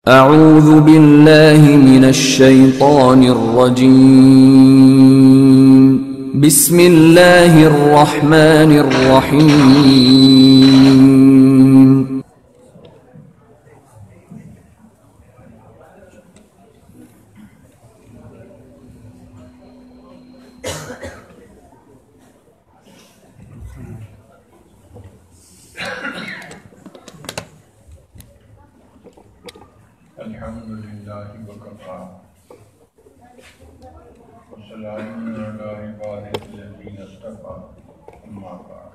اعوذ باللہ من الشیطان الرجیم بسم اللہ الرحمن الرحیم الحمدللہ وکفا والسلام علی عبادہ الذین اصطفی اما بعد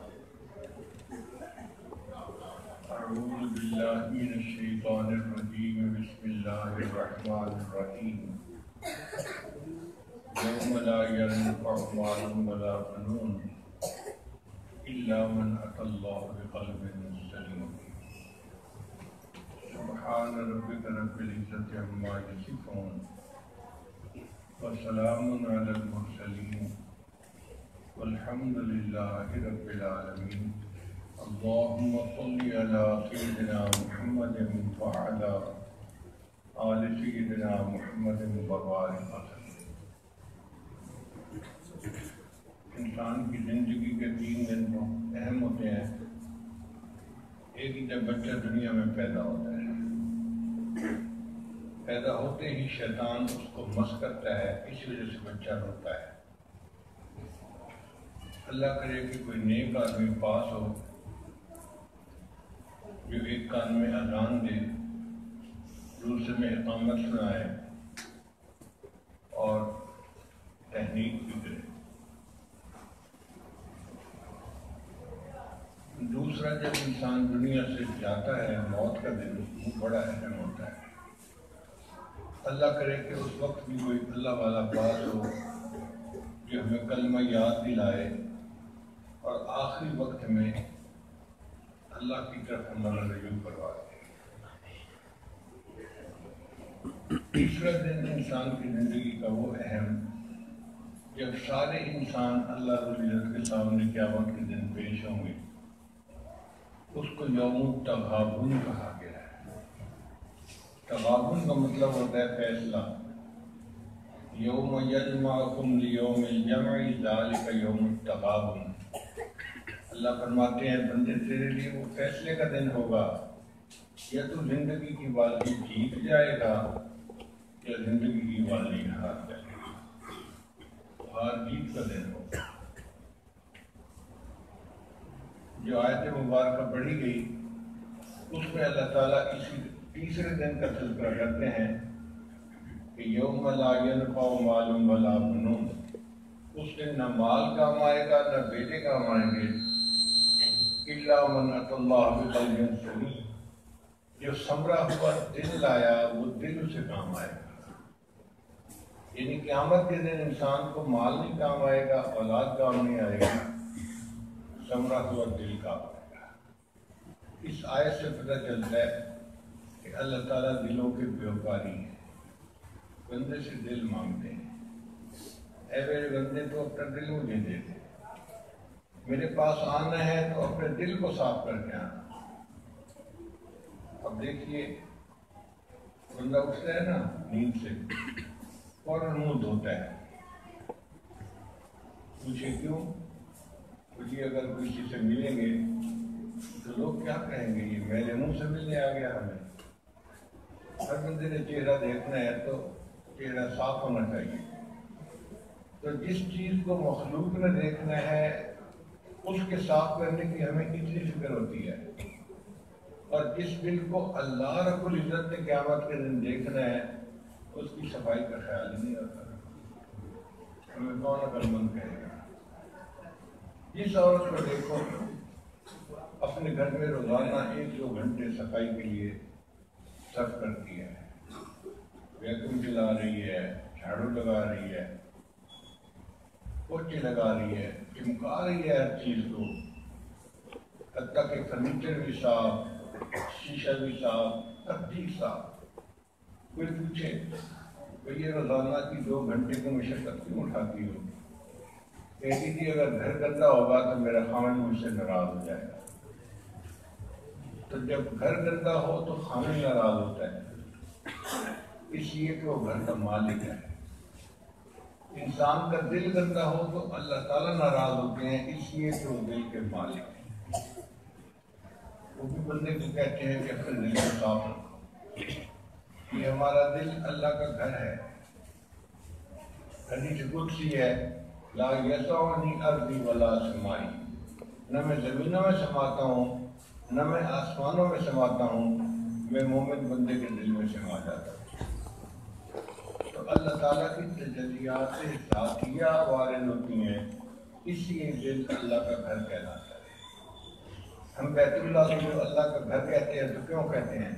اعوذ باللہ من الشیطان الرجیم بسم اللہ الرحمن الرحیم یوم لا ینفع مال ولا بنون الا من اتی اللہ بقلب سلیم سبحان ربک رب العزت عما یصفون وسلام علی المرسلین والحمد للہ رب العالمین اللہم صل علی سیدنا محمد وعلی آل سیدنا محمد وبارک وسلم۔ انسان کی زندگی کے 3 دن اہم ہوتے ہیں۔ ایک جب بچہ دنیا میں پیدا ہوتا ہے، پیدا ہوتے ہی شیطان اس کو مس کرتا ہے، اس وجہ سے بچہ روتا ہے۔ اللہ کرے کہ کوئی نیک آدمی پاس ہو جو ایک کان میں اذان دے، دوسرے میں اقامت سنائے اور تحریک بھی کرے۔ دوسرا، جب انسان دنیا سے جاتا ہے، موت کا دن وہ بڑا اہم ہوتا ہے۔ اللہ کرے کہ اس وقت بھی کوئی اللہ والا پاس ہو جو ہمیں کلمہ یاد دلائے اور آخری وقت میں اللہ کی طرف ہمارا رجوع کروا دے۔ تیسرا دن انسان کی زندگی کا وہ اہم جب سارے انسان اللہ رب العزت کے سامنے قیامت کے دن پیش ہوں گے، اس کو یوم التغابن کہا گیا ہے۔ تغابن کا مطلب ہوتا ہے فیصلہ۔ یوم یجمعکم لیوم الجمع ذالک یوم التغابن۔ اللہ فرماتے ہیں بندے تیرے لیے وہ فیصلے کا دن ہوگا، یا تو زندگی کی بازی جیت جائے گا یا زندگی کی بازی ہار جائے گا۔ ہار جیت کا دن ہوگا۔ جو آیت مبارکہ پڑھی گئی اس میں اللہ تعالیٰ اسی تیسرے دن کا تذکرہ کرتے ہیں کہ یوم لا ینفع مال ولا بنون۔ اس دن نہ مال کام آئے گا نہ بیٹے کام آئیں گے، الا من اتی اللہ بقلب سلیم۔ جو ثمرہ ہوا دل لایا وہ دل سے کام آئے گا۔ یعنی قیامت کے دن انسان کو مال نہیں کام آئے گا، اولاد کام نہیں آئے گا، ثمرہ ہوا دل کام آئے گا۔ اس آیت سے پتہ چلتا ہے کہ اللہ تعالیٰ دلوں کے بیوپاری ہیں، بندے سے دل مانگتے ہیں۔ اے میرے بندے تو اپنا دل مجھے دے دے، میرے پاس آنا ہے تو اپنے دل کو صاف کر کے آنا۔ اب دیکھیے بندہ اٹھتا ہے نا نیند سے، فوراً منہ دھوتا ہے۔ پوچھے کیوں؟ کچھ اگر کسی سے ملیں گے تو لوگ کیا کہیں گے، یہ میرے منہ سے ملنے آ گیا ہمیں۔ ہر بندے نے چہرہ دیکھنا ہے تو چہرہ صاف ہونا چاہیے۔ تو جس چیز کو مخلوق نے دیکھنا ہے اس کے صاف کرنے کی ہمیں کتنی فکر ہوتی ہے، اور جس دل کو اللہ رب العزت نے قیامت کے دن دیکھنا ہے اس کی صفائی کا خیال ہی نہیں آتا۔ ہمیں کون عقل مند کہے گا؟ جس عورت کو دیکھو اپنے گھر میں روزانہ 1-2 گھنٹے صفائی کے لیے صرف کرتی ہے، ویکیوم چلا رہی ہے، جھاڑو لگا رہی ہے، پوچھے لگا رہی ہے، چمکا رہی ہے ہر چیز کو، حتیٰ کہ فرنیچر بھی صاف، شیشہ بھی صاف، ہر چیز صاف۔ کوئی پوچھے کہ یہ روزانہ کی 2 گھنٹے کی مشقت کیوں اٹھاتی ہو؟ کہتی تھی اگر گھر گندا ہوگا تو میرا خاوند مجھ سے ناراض ہو جائے گا۔ تو جب گھر گندا ہو تو خاوند ناراض ہوتا ہے، اس لیے کہ وہ گھر کا مالک ہے۔ انسان کا دل گندا ہو تو اللہ تعالیٰ ناراض ہوتے ہیں، اس لیے کہ وہ دل کے مالک ہیں۔ وہ بھی بندے کو کہتے ہیں کہ اپنے دل کو صاف رکھو، یہ ہمارا دل اللہ کا گھر ہے۔ حدیث قدسی ہے، لا یسعنی ارضی ولا سمائی، نہ میں زمینوں میں سماتا ہوں نہ میں آسمانوں میں سماتا ہوں، میں مومن بندے کے دل میں سما جاتا ہوں۔ تو اللہ تعالیٰ کی تجلیات ذاتیہ وارد ہوتی ہیں، اس لیے دل اللہ کا گھر کہلاتا ہے۔ ہم بیت اللہ کو جو اللہ کا گھر کہتے ہیں تو کیوں کہتے ہیں؟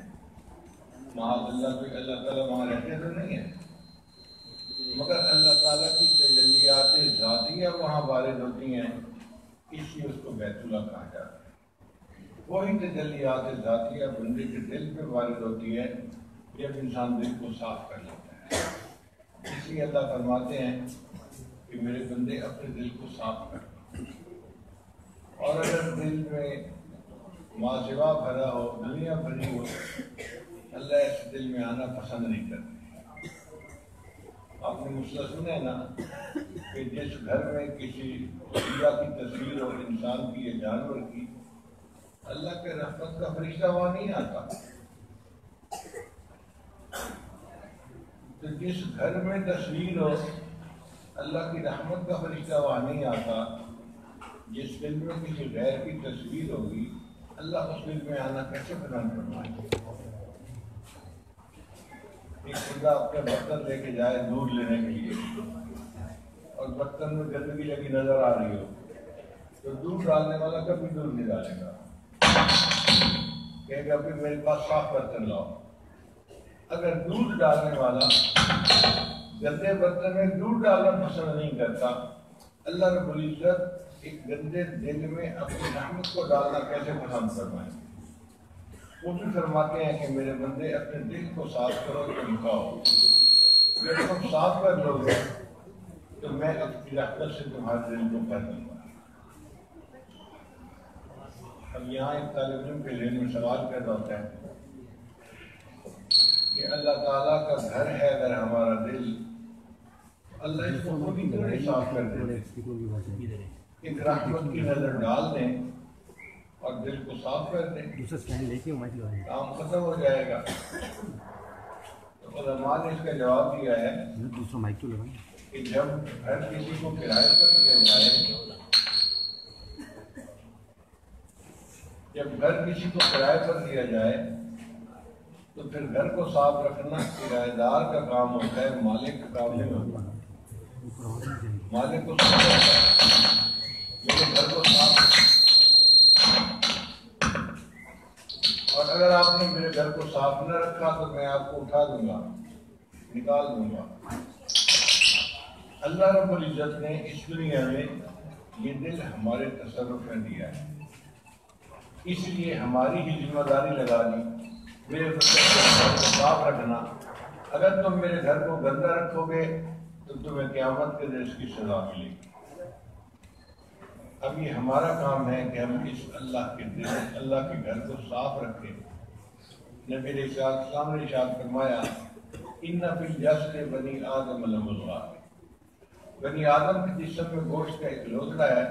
معاذ اللہ کوئی اللہ تعالیٰ وہاں رہتے تو نہیں ہے، مگر اللہ تعالیٰ کی تجلیات ذاتیہ وہاں وارد ہوتی ہیں، اس لیے اس کو بیت اللہ کہا جاتا ہے۔ وہی تجلیات ذاتیہ بندے کے دل پہ وارد ہوتی ہے جب انسان دل کو صاف کر لیتا ہے۔ اس لیے اللہ فرماتے ہیں کہ میرے بندے اپنے دل کو صاف کر، اور اگر دل میں ماسوا بھرا ہو، دنیا بھری ہو، اللہ اس دل میں آنا پسند نہیں کرتے۔ آپ نے مسئلہ سنا ہے نا کہ جس گھر میں کسی اشیاء کی تصویر ہو، انسان کی یا جانور کی، اللہ کے رحمت کا فرشتہ وہاں نہیں آتا۔ تو جس گھر میں تصویر ہو، اللہ کی رحمت کا فرشتہ وہاں نہیں آتا۔ جس دل میں کسی غیر کی تصویر ہوگی، اللہ اس دل میں آنا کیسے پسند فرمائے گا؟ ایک بندہ اپنے برتن لے کے جائے دودھ لینے کے لیے، اور برتن میں گندگی لگی نظر آ رہی ہو، تو دودھ ڈالنے والا کبھی دودھ نہیں ڈالے گا، کہے گا کہ میرے پاس صاف برتن لاؤ۔ اگر دودھ ڈالنے والا گندے برتن میں دودھ ڈالنا پسند نہیں کرتا، اللہ رب العزت ایک گندے دل میں اپنی رحمت کو ڈالنا کیسے پسند فرمائیں؟ وہ بھی فرماتے ہیں کہ میرے بندے اپنے دل کو صاف کرو تو نکاؤ، جب تم صاف کر لو گے تو میں اپنی رحمت سے تمہارے دل کو بھر دوں گا۔ اب یہاں ایک طالب علم کے ذہن میں سوال پیدا ہوتا ہے کہ اللہ تعالیٰ کا گھر ہے اگر ہمارا دل، اللہ اس کو خود ہی کیوں نہیں صاف کر دے؟ ایک رحمت کی نظر ڈال دیں اور دل کو صاف کر دیں، کام ختم ہو جائے گا۔ تو علماء نے اس کا جواب دیا ہے کہ جب گھر کسی کو کرائے پر دیا جائے، جب گھر کسی کو کرائے پر دیا جائے تو پھر گھر کو صاف رکھنا کرایہ دار کا کام ہوتا ہے، مالک کا کام نہیں ہوتا۔ مالک کو میرے گھر کو صاف، اور اگر آپ نے میرے گھر کو صاف نہ رکھا تو میں آپ کو اٹھا دوں گا، نکال دوں گا۔ اللہ رب العزت نے اس دنیا میں یہ دل ہمارے تصرف میں دیا ہے، اس لیے ہماری ہی ذمہ داری لگا دی میرے گھر کو صاف رکھنا۔ اگر تم میرے گھر کو گندا رکھو گے تو تمہیں قیامت کے دن اس کی سزا ملے گی۔ اب یہ ہمارا کام ہے کہ ہم اس اللہ کے دل، اللہ کے گھر کو صاف رکھیں۔ نبی علیہ السلام نے ارشاد فرمایا، ان فی الجسد بنی آدم لمضغہ، بنی آدم کے جسم میں گوشت کا ایک لوتھڑا ہے،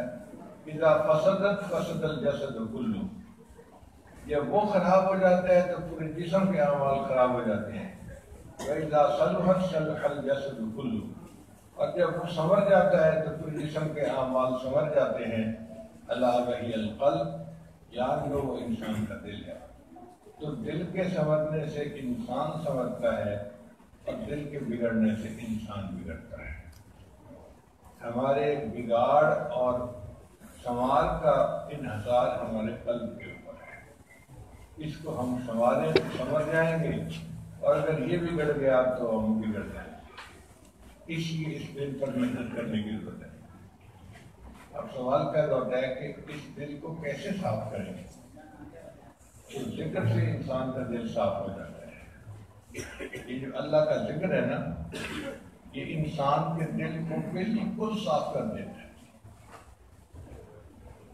اذا فسدت فسد الجسد کلہ، جب وہ خراب ہو جاتا ہے تو پورے جسم کے اعمال خراب ہو جاتے ہیں۔ وَإِذَا صَلُحَتْ صَلَحَ الْجَسَدُ كُلُّهُ، اور جب وہ سنور جاتا ہے تو پورے جسم کے اعمال سنور جاتے ہیں۔ الا وہی القلب، یاد لو وہ انسان کا دل ہے۔ تو دل کے سنورنے سے انسان سنورتا ہے، اور دل کے بگڑنے سے انسان بگڑتا ہے۔ ہمارے بگاڑ اور سنوار کا انحصار ہمارے قلب کے اوپر ہے۔ اس کو ہم سنواریں تو سنور جائیں گے، اور اگر یہ بگڑ گیا تو ہم بگڑ جائیں گے۔ اس لیے اس دل پر محنت کرنے کی ضرورت ہے۔ اب سوال پیدا ہوتا ہے کہ اس دل کو کیسے صاف کریں؟ تو ذکر سے انسان کا دل صاف ہو جاتا ہے۔ یہ جو اللہ کا ذکر ہے نا، یہ انسان کے دل کو بالکل صاف کر دیتا ہے۔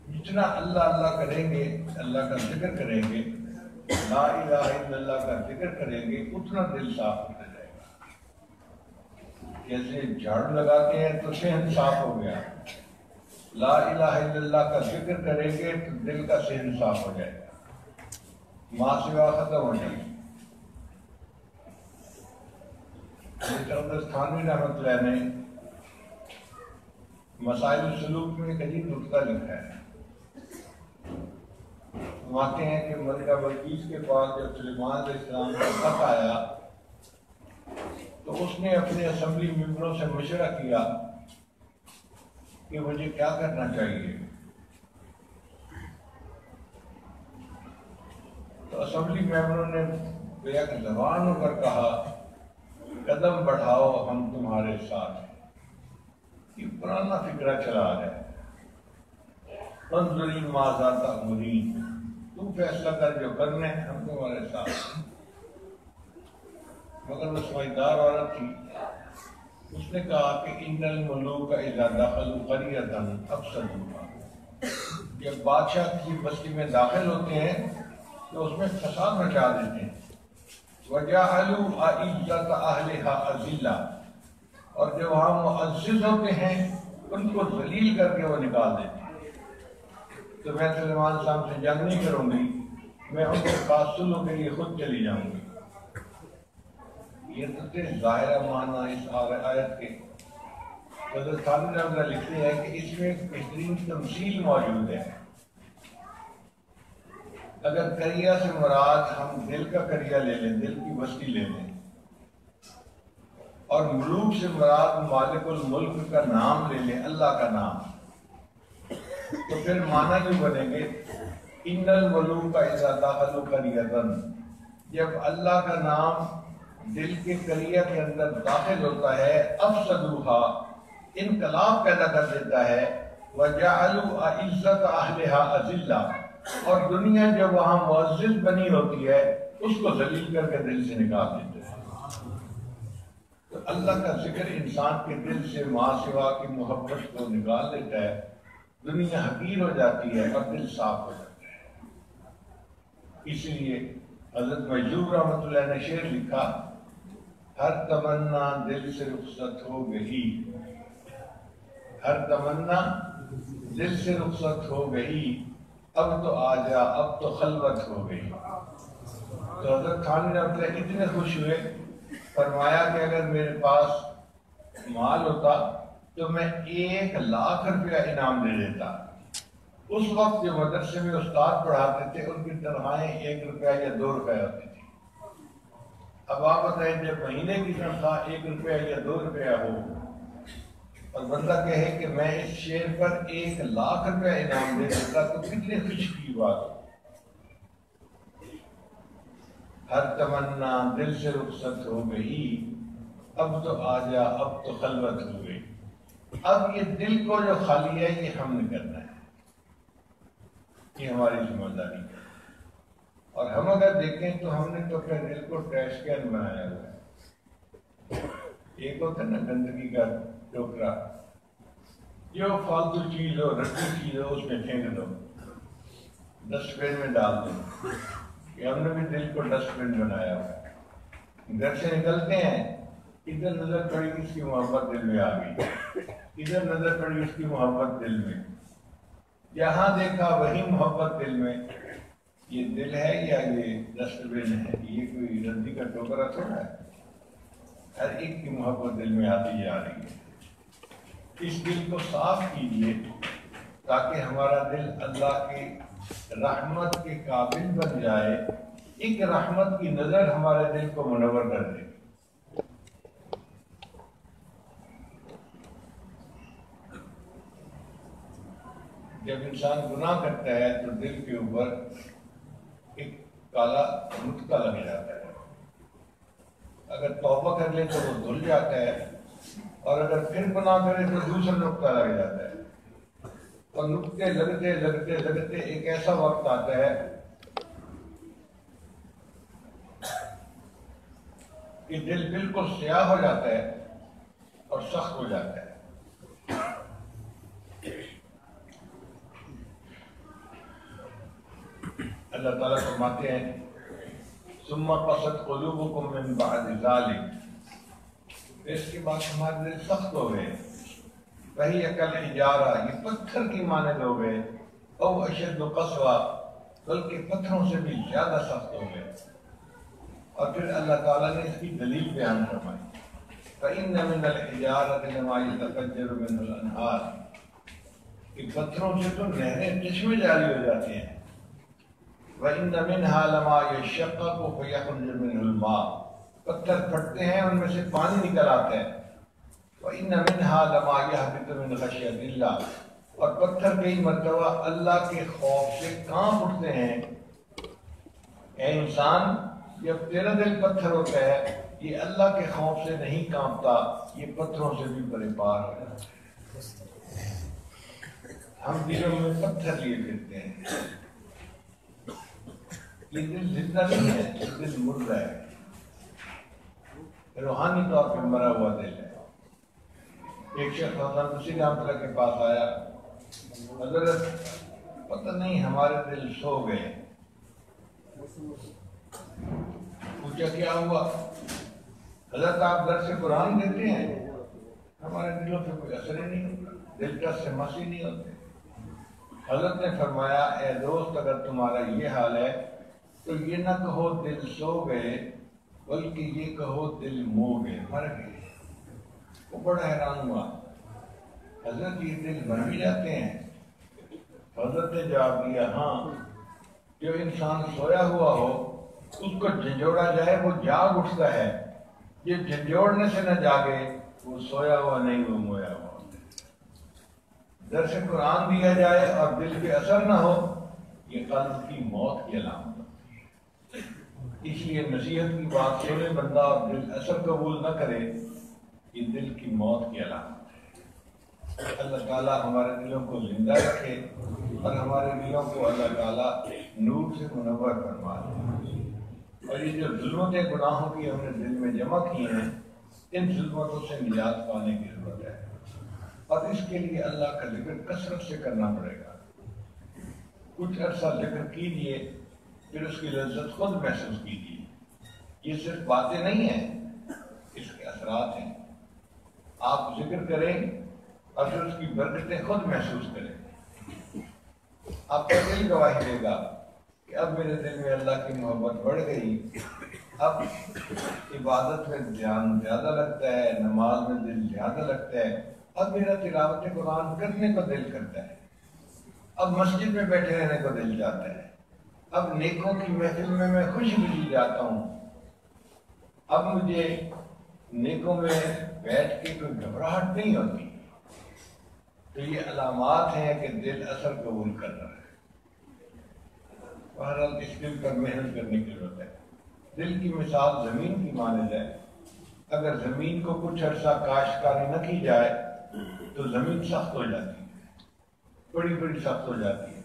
جتنا اللہ اللہ کریں گے، اللہ کا ذکر کریں گے، لا الہ الا اللہ کا ذکر کریں گے، اتنا دل صاف ہوتا جائے گا۔ جیسے جھاڑو لگاتے ہیں تو صحن صاف ہو گیا، لا الہ الا اللہ کا ذکر کریں گے تو دل کا صحن صاف ہو جائے گا، ماں سوا ختم ہو جائے گی۔ تھانوی رحمۃ اللہ نے مسائل السلوک میں ایک عجیب نقطہ لکھا ہے۔ فرماتے ہیں کہ ملکہ بلقیس کے پاس جب سلیمان علیہ السلام کا خط آیا تو اس نے اپنے اسمبلی ممبروں سے مشورہ کیا کہ مجھے کیا کرنا چاہیے۔ تو اسمبلی ممبروں نے بیک زبان ہو کر کہا قدم بڑھاؤ ہم تمہارے ساتھ ہیں۔ یہ پرانا فکرہ چلا ہے، انظری ماذا تأمرین، تم فیصلہ کر جو کرنے ہیں، ہم تمہارے ساتھ ہیں۔ مگر وہ سمجھدار عورت تھی، اس نے کہا کہ ان الملوک اذا دخلوا قریۃ افسدوها، جب بادشاہ کسی بستی میں داخل ہوتے ہیں تو اس میں فساد مچا دیتے ہیں۔ وَجَعَلُوا أَعِزَّةَ أَهْلِهَا أَذِلَّةً، اور جو وہاں معزز ہوتے ہیں ان کو ذلیل کر کے وہ نکال دیتے ہیں۔ تو میں سلیمان صاحب سے جنگ نہیں کروں گی، میں ان کے پاس صلح کے لیے خود چلی جاؤں گی۔ یہ تو تھے ظاہرہ معنی اس آیت کے۔ حضرت تھانوی رحمۃ اللہ لکھتے ہیں کہ اس میں ایک بہترین تمثیل موجود ہے۔ اگر کریا سے مراد ہم دل کا کریا لے لیں، دل کی بستی لے لیں، اور ملوک سے مراد مالک الملک کا نام لے لیں، اللہ کا نام، تو پھر معنی بھی بنیں گے ان الملوک اذا دخلوا قریۃ، جب اللہ کا نام دل کے کریا کے اندر داخل ہوتا ہے، افسدوها، انقلاب پیدا کر دیتا ہے، وجعلوا اعزۃ اہلها اذلہ، اور دنیا جو وہاں معزز بنی ہوتی ہے اس کو ذلیل کر کے دل سے نکال دیتے ہیں۔ تو اللہ کا ذکر انسان کے دل سے ماں سوا کی محبت کو نکال دیتا ہے، دنیا حقیر ہو جاتی ہے اور دل صاف ہو جاتا ہے۔ اس لیے حضرت مجذوب رحمۃ اللہ نے شعر لکھا، ہر تمنا دل سے رخصت ہو گئی، ہر تمنا دل سے رخصت ہو گئی، اب تو آجا اب تو خلوت ہو گئی۔ تو حضرت تھانوی رحمۃ اللہ اتنے خوش ہوئے، فرمایا کہ اگر میرے پاس مال ہوتا تو میں 1,00,000 روپیہ انعام دے دیتا۔ اس وقت جو مدرسے میں استاد پڑھاتے تھے ان کی تنخواہیں 1 روپیہ یا 2 روپیہ ہوتی تھی۔ اب آپ بتائیں جب مہینے کی تنخواہ 1 روپیہ یا 2 روپیہ ہو اور بندہ کہے کہ میں اس شعر پر 1,00,000 روپیہ انعام دے دیتا تو کتنی خوشی کی بات ہو۔ ہر تمنا دل سے رخصت ہو گئی، اب تو آجا اب تو خلوت ہو گئی۔ اب یہ دل کو جو خالی ہے یہ ہم نے کرنا ہے، یہ ہماری ذمہ داری ہے۔ اور ہم اگر دیکھیں تو ہم نے تو اپنے دل کو ٹریش کین بنایا ہوا ہے۔ ایک ہوتا ہے نا گندگی کا ٹوکرا، جو فالتو چیز ہو، رٹی چیز ہو اس میں پھینک دو، ڈسٹ بن میں ڈال دو۔ کہ ہم نے بھی دل کو ڈسٹ بن بنایا ہوا ہے۔ گھر سے نکلتے ہیں، ادھر نظر پڑی اس کی محبت دل میں آ گئی، ادھر نظر پڑی اس کی محبت دل میں، جہاں دیکھا وہی محبت دل میں۔ یہ دل ہے یا یہ ڈسٹ بن ہے؟ یہ کوئی ردی کا ٹوکرا تھوڑا ہے۔ ہر ایک کی محبت دل میں آتی جا رہی ہے۔ اس دل کو صاف کیجیے تاکہ ہمارا دل اللہ کی رحمت کے قابل بن جائے، ایک رحمت کی نظر ہمارے دل کو منور کر دے۔ جب انسان گناہ کرتا ہے تو دل کے اوپر ایک کالا نقطہ لگ جاتا ہے، اگر توبہ کر لے تو وہ دھل جاتا ہے، اور اگر پھر گناہ کرے تو دوسرا نقطہ لگ جاتا ہے، اور نقطے لگتے لگتے لگتے ایک ایسا وقت آتا ہے کہ دل بالکل سیاہ ہو جاتا ہے اور سخت ہو جاتا ہے۔ اللہ تعالیٰ فرماتے ہیں ثم قست قلوبکم من بعد ذلک، اس کے بعد ہمارے دل سخت ہو گئے، وہی عقل حجارہ، یہ پتھر کی مانند ہو گئے، او اشد قسوہ، بلکہ پتھروں سے بھی زیادہ سخت ہو گئے۔ اور پھر اللہ تعالیٰ نے اس کی دلیل بیان فرمائی، فَإِنَّ مِنَ الْحِجَارَةِ لَمَا يَتَفَجَّرُ مِنْهُ الْأَنْهَارُ، کہ پتھروں سے تو نہریں چشمے جاری ہو جاتے ہیں، وَإِنَّ مِنْهَا لَمَا يَشَّقَّقُ فَيَخْرُجُ مِنْهُ الْمَاءُ، پتھر پھٹتے ہیں ان میں سے پانی نکل آتا ہے، وَإِنَّ مِنْهَا لَمَا يَهْبِطُ مِنْ خَشْيَةِ اللَّهِ، اور پتھر کئی مرتبہ اللہ کے خوف سے کانپ اٹھتے ہیں۔ اے انسان، جب تیرا دل پتھر ہوتا ہے، یہ اللہ کے خوف سے نہیں کانپتا، یہ پتھروں سے بھی پرے پار ہو جاتا ہے۔ ہم دلوں میں پتھر لیے پھرتے ہیں، یہ دل زندہ نہیں ہے، یہ دل مردہ ہے، روحانی طور پہ مرا ہوا دل ہے۔ ایک شخص حضرت مسیح رحمۃ اللہ کے پاس آیا، حضرت پتہ نہیں ہمارے دل سو گئے۔ پوچھا کیا ہوا؟ حضرت آپ درس قرآن دیتے ہیں، ہمارے دلوں پہ کوئی اثر ہی نہیں ہوتا، دل کا سے مسیح نہیں ہوتے۔ حضرت نے فرمایا، اے دوست، اگر تمہارا یہ حال ہے تو یہ نہ کہو دل سو گئے، بلکہ یہ کہو دل مو گئے، مر گئے۔ وہ بڑا حیران ہوا، حضرت یہ دل مر بھی جاتے ہیں؟ حضرت نے جواب دیا، ہاں، جو انسان سویا ہوا ہو اس کو جھنجھوڑا جائے وہ جاگ اٹھتا ہے، یہ جھنجھوڑنے سے نہ جاگے وہ سویا ہوا نہیں، وہ مویا ہوا۔ درس قرآن دیا جائے اور دل پہ اثر نہ ہو، یہ قلب کی موت کی علامت ہے۔ اس لیے نصیحت کی بات سنے بندہ اور دل اثر قبول نہ کرے، یہ دل کی موت کی علامت ہے۔ اللہ تعالیٰ ہمارے دلوں کو زندہ رکھے اور ہمارے دلوں کو اللہ تعالیٰ نور سے منور فرما دے۔ اور یہ جو ظلمتیں گناہوں کی ہم نے دل میں جمع کی ہیں، ان ظلمتوں سے نجات پانے کی ضرورت ہے، اور اس کے لیے اللہ کا ذکر کثرت سے کرنا پڑے گا۔ کچھ عرصہ ذکر کیجیے، پھر اس کی لذت خود محسوس کیجیے۔ یہ صرف باتیں نہیں ہیں، اس کے اثرات ہیں۔ آپ ذکر کریں اور پھر اس کی برکتیں خود محسوس کریں، آپ کا دل گواہی دے گا کہ اب میرے دل میں اللہ کی محبت بڑھ گئی، اب عبادت میں دھیان زیادہ لگتا ہے، نماز میں دل زیادہ لگتا ہے، اب میرا تلاوت قرآن کرنے کو دل کرتا ہے، اب مسجد میں بیٹھے رہنے کو دل جاتا ہے، اب نیکوں کی محفل میں خوش خوشی جاتا ہوں، اب مجھے نیکوں میں بیٹھ کے کوئی گھبراہٹ نہیں ہوتی۔ تو یہ علامات ہیں کہ دل اثر قبول کر رہا ہے۔ بہرحال اس دل پر محنت کرنے کی ضرورت ہے۔ دل کی مثال زمین کی مانند ہے، اگر زمین کو کچھ عرصہ کاشتکاری نہ کی جائے تو زمین سخت ہو جاتی ہے، بڑی بڑی سخت ہو جاتی ہے۔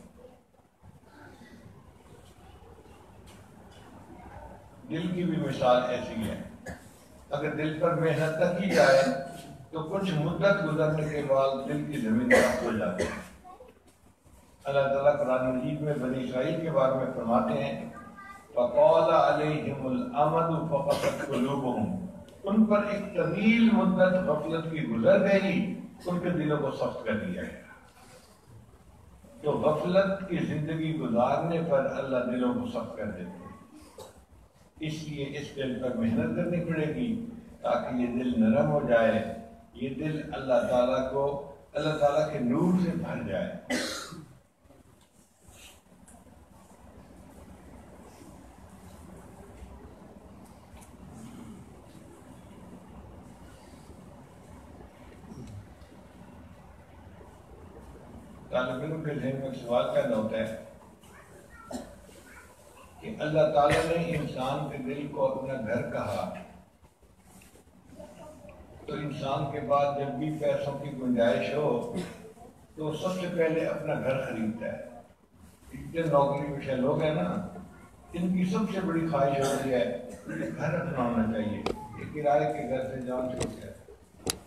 دل کی بھی مثال ایسی ہے، اگر دل پر محنت نہ کی جائے تو کچھ مدت گزرنے کے بعد دل کی زمین سخت ہو جاتی ہے۔ اللہ تعالیٰ قرآن مجید میں بنی اسرائیل کے بارے میں فرماتے ہیں، فَقَالَ عَلَيْهِمُ الْأَمَدُ فَقَسَتْ قُلُوبُهُمْ، ان پر ایک طویل مدت غفلت کی گزر گئی، ان کے دلوں کو سخت کر دیا گیا۔ تو غفلت کی زندگی گزارنے پر اللہ دلوں کو سخت کر دیتے ہیں۔ اس لیے اس دل پر محنت کرنی پڑے گی تاکہ یہ دل نرم ہو جائے، یہ دل اللہ تعالیٰ کے نور سے بھر جائے۔ طالب علم کے ذہن میں سوال پیدا ہوتا ہے کہ اللہ تعالیٰ نے انسان کے دل کو اپنا گھر کہا، تو انسان کے بعد جب بھی پیسوں کی گنجائش ہو تو سب سے پہلے اپنا گھر خریدتا ہے۔ اتنے نوکری پیشہ لوگ ہیں نا، ان کی سب سے بڑی خواہش ہوتی ہے کہ گھر اپنا ہونا چاہیے، کہ کرائے کے گھر سے جان چھوٹ جائے،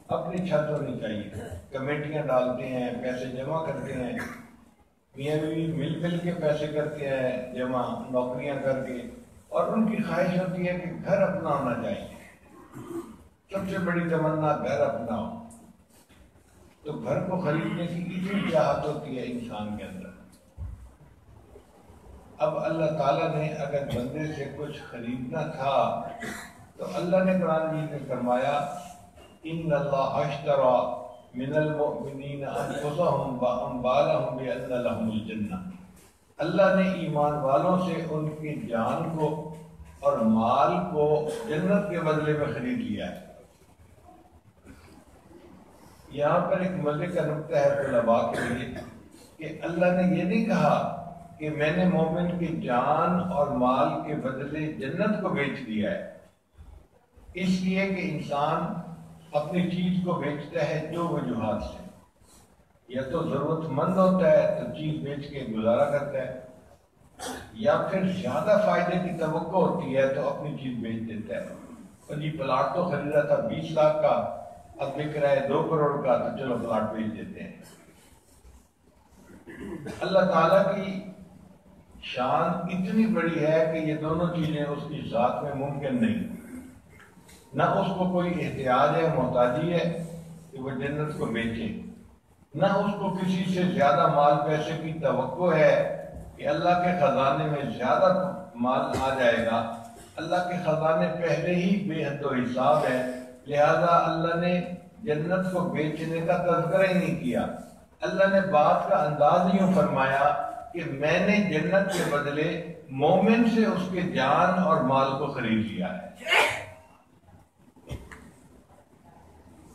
اپنی چھت ہونی چاہیے۔ کمیٹیاں ڈالتے ہیں، پیسے جمع کرتے ہیں، میاں بیوی مل کے پیسے کرتے ہیں جمع، نوکریاں کر کے، اور ان کی خواہش ہوتی ہے کہ گھر اپنا ہونا چاہیے۔ سب سے بڑی تمنا گھر اپنا ہو، تو گھر کو خریدنے کی اتنی چاہت ہوتی ہے انسان کے اندر۔ اب اللہ تعالیٰ نے اگر بندے سے کچھ خریدنا تھا تو اللہ نے قرآن مجید میں فرمایا ان اللہ اشترى من المؤمنین انفسهم واموالهم بان لهم الجنہ، اللہ نے ایمان والوں سے ان کی جان کو اور مال کو جنت کے بدلے میں خرید لیا ہے۔ یہاں پر ایک مزے کا نکتہ ہے طلباء کے لیے کہ اللہ نے یہ نہیں کہا کہ میں نے مومن کی جان اور مال کے بدلے جنت کو بیچ دیا ہے، اس لیے کہ انسان اپنی چیز کو بیچتا ہے دو وجوہات سے، یا تو ضرورت مند ہوتا ہے تو چیز بیچ کے گزارا کرتا ہے، یا پھر زیادہ فائدے کی توقع ہوتی ہے تو اپنی چیز بیچ دیتا ہے۔ اور جی پلاٹ تو خریدا تھا 20 لاکھ کا، اب بک رہا ہے 2 کروڑ کا، تو چلو پلاٹ بیچ دیتے ہیں۔ اللہ تعالیٰ کی شان اتنی بڑی ہے کہ یہ دونوں چیزیں اس کی ذات میں ممکن نہیں، نہ اس کو کوئی احتیاج ہے، محتاجی ہے کہ وہ جنت کو بیچے، نہ اس کو کسی سے زیادہ مال پیسے کی توقع ہے کہ اللہ کے خزانے میں زیادہ مال آ جائے گا۔ اللہ کے خزانے پہلے ہی بے حد و حساب ہے، لہذا اللہ نے جنت کو بیچنے کا تذکرہ ہی نہیں کیا۔ اللہ نے بات کا انداز یوں فرمایا کہ میں نے جنت کے بدلے مومن سے اس کے جان اور مال کو خرید لیا ہے۔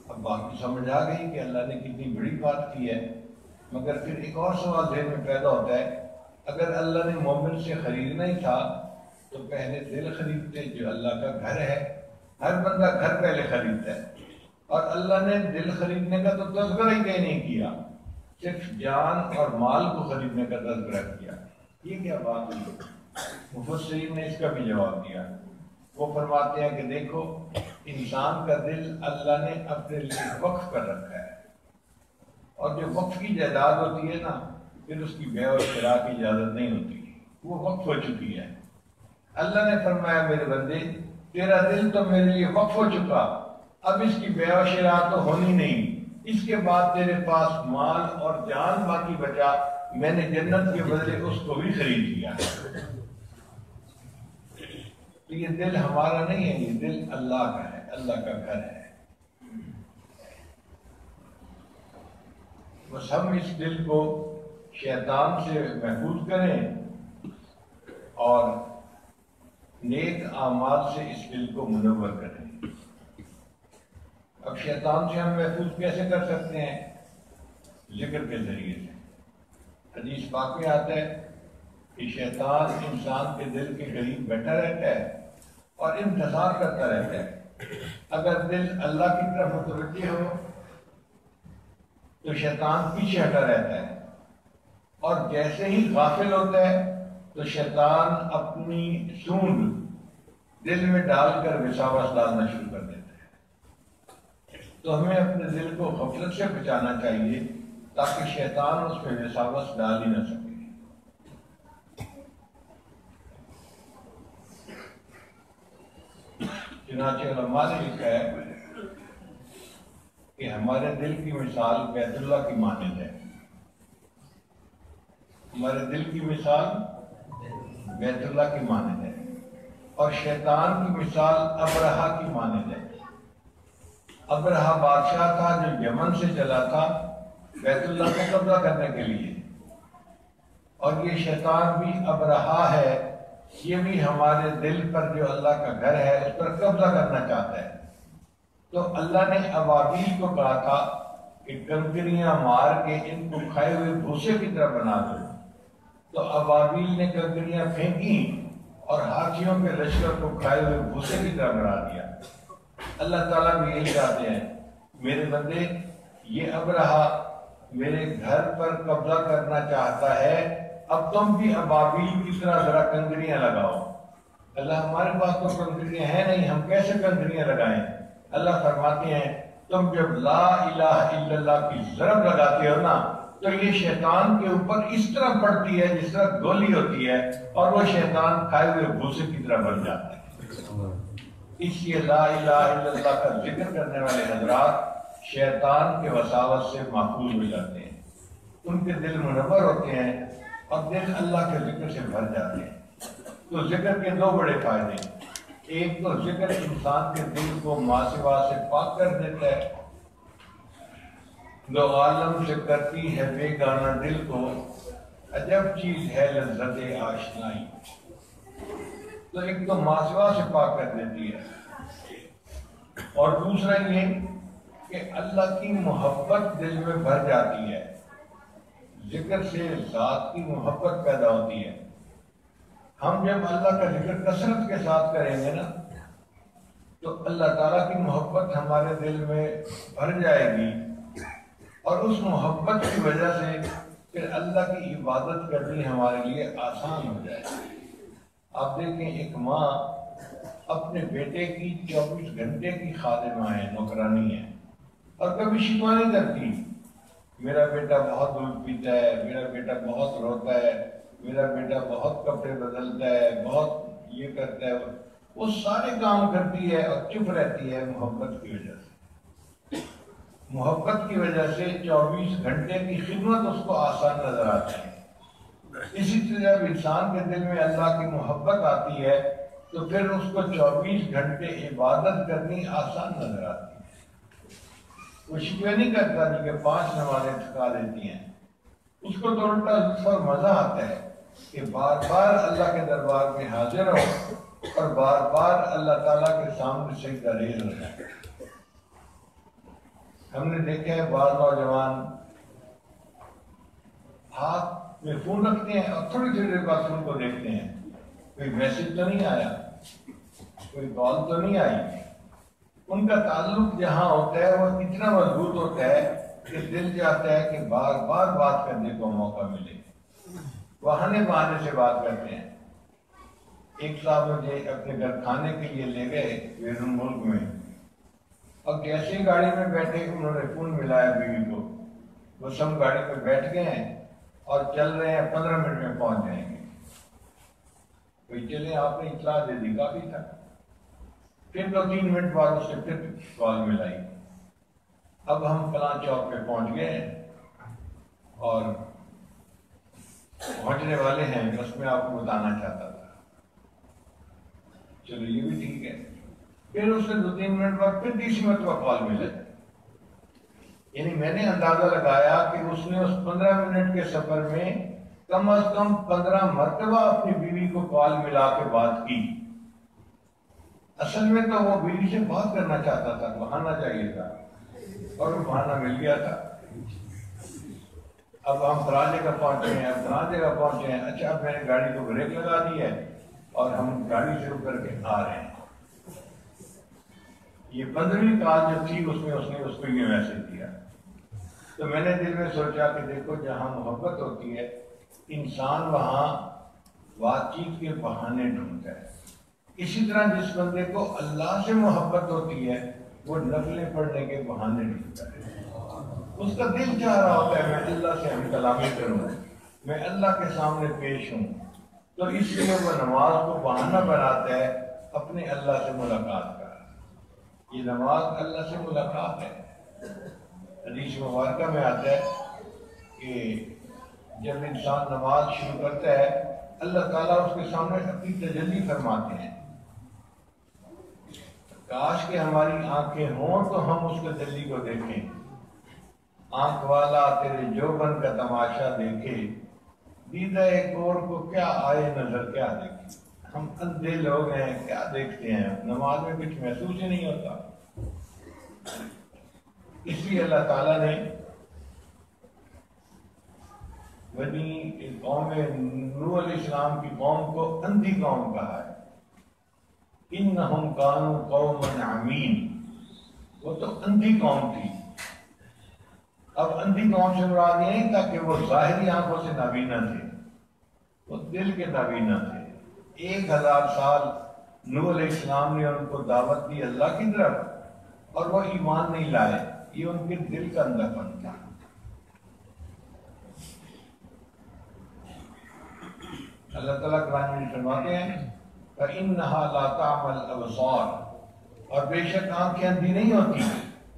اب باقی سمجھ آ گئی کہ اللہ نے کتنی بڑی بات کی ہے، مگر پھر ایک اور سوال ذہن میں پیدا ہوتا ہے، اگر اللہ نے مومن سے خریدنا ہی تھا تو پہلے دل خریدتے جو اللہ کا گھر ہے، ہر بندہ گھر پہلے خریدتا ہے، اور اللہ نے دل خریدنے کا تو تذکرہ ہی نہیں کیا، صرف جان اور مال کو خریدنے کا تذکرہ کیا۔ یہ کیا بات ہوئی؟ مفسرین نے اس کا بھی جواب دیا۔ وہ فرماتے ہیں کہ دیکھو انسان کا دل اللہ نے اپنے لیے وقف کر رکھا ہے، اور جو وقف کی جائیداد ہوتی ہے نا، پھر اس کی بیع و شراء کی اجازت نہیں ہوتی، وہ وقف ہو چکی ہے۔ اللہ نے فرمایا میرے بندے تیرا دل تو میرے لیے وقف ہو چکا، اب اس کی بیع و شراء تو ہونی نہیں، اس کے بعد تیرے پاس مال اور جان باقی بچا، میں نے جنت کے بدلے اس کو بھی خرید لیا۔ تو یہ دل ہمارا نہیں ہے، یہ دل اللہ کا ہے، اللہ کا گھر ہے۔ بس ہم اس دل کو شیطان سے محفوظ کریں اور نیک اعمال سے اس دل کو منور کریں۔ اب شیطان سے ہم محفوظ کیسے کر سکتے ہیں؟ ذکر کے ذریعے سے۔ حدیث پاک میں آتا ہے کہ شیطان انسان کے دل کے قریب بیٹھا رہتا ہے اور انتظار کرتا رہتا ہے، اگر دل اللہ کی طرف متوجہ ہو تو شیطان پیچھے ہٹا رہتا ہے، اور جیسے ہی غافل ہوتا ہے تو شیطان اپنی سونڈ دل میں ڈال کر وساوس ڈالنا شروع کر دیتا ہے۔ تو ہمیں اپنے دل کو غفلت سے بچانا چاہیے تاکہ شیطان اس میں وساوس ڈال ہی نہ سکے۔ چنانچہ علماء نے لکھا ہے کہ ہمارے دل کی مثال بیت اللہ کی مانند ہے، ہمارے دل کی مثال بیت اللہ کی مانند ہے، اور شیطان کی مثال ابرہہ کی مانند ہے۔ ابرہہ بادشاہ تھا جو یمن سے چلا تھا بیت اللہ کو قبضہ کرنے کے لیے، اور یہ شیطان بھی ابرہہ ہے، یہ بھی ہمارے دل پر جو اللہ کا گھر ہے اس پر قبضہ کرنا چاہتا ہے۔ تو اللہ نے ابابیل کو کہا تھا کہ کنکریاں مار کے ان کو کھائے ہوئے بھوسے کی طرح بنا دو، تو ابابیل نے کنکریاں پھینکی اور ہاتھیوں کے لشکر کو کھائے ہوئے بھوسے کی طرح بنا دیا۔ اللہ تعالیٰ بھی یہی چاہتے ہیں، میرے بندے یہ ابرہہ میرے گھر پر قبضہ کرنا چاہتا ہے، اب تم بھی ابابیل کی طرح ذرا کنکریاں لگاؤ۔ اللہ ہمارے پاس تو کنکریاں ہیں نہیں، ہم کیسے کنکریاں لگائیں؟ اللہ فرماتے ہیں تم جب لا الہ الا اللہ کی ضرب لگاتے ہو نا تو یہ شیطان کے اوپر اس طرح پڑتی ہے جس طرح گولی ہوتی ہے، اور وہ شیطان کھائے ہوئے بھوسے کی طرح بن جاتا ہے۔ اس لیے لا الہ الا اللہ کا ذکر کرنے والے حضرات شیطان کے وساوس سے محفوظ ہو جاتے ہیں، ان کے دل منور ہوتے ہیں اور دل اللہ کے ذکر سے بھر جاتے ہیں۔ تو ذکر کے دو بڑے فائدے ہیں، ایک تو ذکر انسان کے دل کو ماسوا سے پاک کر دیتا ہے، دو عالم سے کرتی ہے بے گانا دل کو، عجب چیز ہے لذت آشنائی۔ تو ایک تو ماسوا سے پاک کر دیتی ہے، اور دوسرا یہ کہ اللہ کی محبت دل میں بھر جاتی ہے، ذکر سے ذات کی محبت پیدا ہوتی ہے۔ ہم جب اللہ کا ذکر کثرت کے ساتھ کریں گے نا تو اللہ تعالیٰ کی محبت ہمارے دل میں بھر جائے گی، اور اس محبت کی وجہ سے پھر اللہ کی عبادت کرنی ہمارے لیے آسان ہو جائے گی۔ آپ دیکھیں ایک ماں اپنے بیٹے کی 24 گھنٹے کی خادمہ ہے، نوکرانی ہے، اور کبھی شکوہ نہیں کرتی، میرا بیٹا بہت دودھ پیتا ہے، میرا بیٹا بہت روتا ہے، میرا بیٹا بہت کپڑے بدلتا ہے، بہت یہ کرتا ہے، وہ سارے کام کرتی ہے اور چپ رہتی ہے محبت کی وجہ سے۔ محبت کی وجہ سے 24 گھنٹے کی خدمت اس کو آسان نظر آتی ہے۔ اسی طرح جب انسان کے دل میں اللہ کی محبت آتی ہے تو پھر اس کو 24 گھنٹے عبادت کرنی آسان نظر آتی ہے۔ وہ شکوہ نہیں کرتا کہ 5 نمازیں تھکا دیتی ہیں، اس کو تو الٹا لطف اور مزہ آتا ہے کہ بار بار اللہ کے دربار میں حاضر ہو اور بار بار اللہ تعالیٰ کے سامنے سجدہ ریز ہو جائے۔ ہم نے دیکھا ہے بعض نوجوان ہاتھ میں فون رکھتے ہیں اور تھوڑی دیر بعد فون کو دیکھتے ہیں، کوئی میسج تو نہیں آیا، کوئی کال تو نہیں آئی۔ ان کا تعلق جہاں ہوتا ہے وہ اتنا مضبوط ہوتا ہے کہ دل چاہتا ہے کہ بار بار بات کرنے کو موقع ملے، بہانے بہانے سے بات کرتے ہیں۔ ایک صاحب مجھے اپنے گھر کھانے کے لیے لے گئے بیرون ملک میں، اور جیسے ہی گاڑی میں بیٹھے انہوں نے فون ملایا بیوی کو، وہ سب گاڑی میں بیٹھ گئے ہیں اور چل رہے ہیں، 15 منٹ میں پہنچ جائیں گے۔ کوئی چلے آپ نے اطلاع دے دی، کافی تھا۔ پھر 2-3 منٹ بعد اس نے پھر کال ملائی، اب ہم فلاں چوک پہ پہنچ گئے ہیں اور پہنچنے والے ہیں، بس میں آپ کو بتانا چاہتا تھا۔ چلو یہ بھی ٹھیک ہے۔ پھر اس نے 2-3 منٹ بعد پھر تیسری مرتبہ کال ملے، یعنی میں نے اندازہ لگایا کہ اس نے اس 15 منٹ کے سفر میں کم از کم 15 مرتبہ اپنی بیوی کو کال ملا کے بات کی۔ اصل میں تو وہ بیوی سے بات کرنا چاہتا تھا، بہانا چاہیے تھا، اور وہ بہانا مل گیا تھا۔ اب ہم فلاں جگہ پہنچے ہیں، اب فلاں جگہ پہنچے ہیں، اچھا اب میں نے گاڑی کو بریک لگا دی ہے اور ہم گاڑی شروع کر کے آ رہے ہیں۔ یہ 15ویں کال جو تھی اس نے اس کو یہ میسج دیا۔ تو میں نے دل میں سوچا کہ دیکھو جہاں محبت ہوتی ہے انسان وہاں بات چیت کے بہانے ڈھونڈتا ہے۔ اسی طرح جس بندے کو اللہ سے محبت ہوتی ہے وہ نفلیں پڑھنے کے بہانے ڈھونڈتا ہے۔ اس کا دل چاہ رہا ہوتا ہے میں اللہ سے ہم کلامی کروں، میں اللہ کے سامنے پیش ہوں، تو اس لیے وہ نماز کو بہانہ بناتا ہے اپنے اللہ سے ملاقات کا۔ یہ نماز اللہ سے ملاقات ہے۔ حدیث مبارکہ میں آتا ہے کہ جب انسان نماز شروع کرتا ہے اللہ تعالیٰ اس کے سامنے اپنی تجلی فرماتے ہیں۔ کاش کہ ہماری آنکھیں ہوں تو ہم اس تجلی کو دیکھیں۔ آنکھ والا تیرے جوبن کا تماشا دیکھے، دیدہ ایک اور کو کیا آئے نظر کیا دیکھے۔ ہم اندھے لوگ ہیں، کیا دیکھتے ہیں، نماز میں کچھ محسوس ہی نہیں ہوتا۔ اس لیے اللہ تعالیٰ نے بنی قوم نوح علیہ السلام کی قوم کو اندھی قوم کہا ہے۔ انہم کانوا قوما عمین، وہ تو اندھی قوم تھی۔ اب اندھی قوم سے مراد یہ نہیں تھا کہ وہ ظاہری آنکھوں سے نابینا تھے، وہ دل کے نابینا تھے۔ 1000 سال نوح علیہ السلام نے ان کو دعوت دی اللہ کی طرف اور وہ ایمان نہیں لائے، یہ ان کے دل کا اندھا پن تھا۔ اللہ تعالیٰ قرآن میں فرماتے ہیں فَإِنَّهَا لَا تَعْمَى الْأَبْصَارُ، اور بے شک آنکھیں اندھی نہیں ہوتی،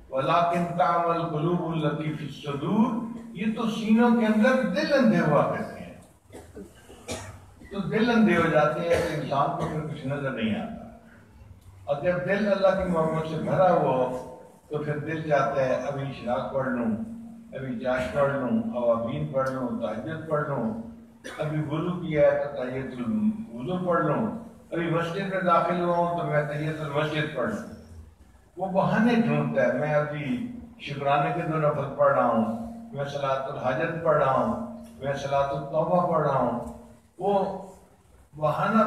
ولیکن تعمی القلوب التی فی الصدور، یہ تو سینوں کے اندر دل اندھے ہوا کرتے ہیں، تو دل اندھے ہو جاتے ہیں تو انسان کو پھر کچھ نظر نہیں آتا، اور جب دل اللہ کی محبت سے بھرا ہوا ہو تو پھر دل چاہتا ہے ابھی اشراق پڑھ لوں، ابھی چاش پڑھ لوں، اوابین پڑھ لوں، تہجد پڑھ لوں، ابھی وضو کیا ہے تو تحیۃ الوضو پڑھ لوں، ابھی مسجد میں داخل ہوا ہوں تو میں تحیۃ المسجد پڑھ لوں۔ وہ بہانے ڈھونڈتا ہے، میں ابھی شکرانے کے 2 نفل پڑھ رہا ہوں، میں صلاۃ الحاجت پڑھ رہا ہوں، میں صلاۃ التوبہ پڑھ رہا ہوں، وہ بہانہ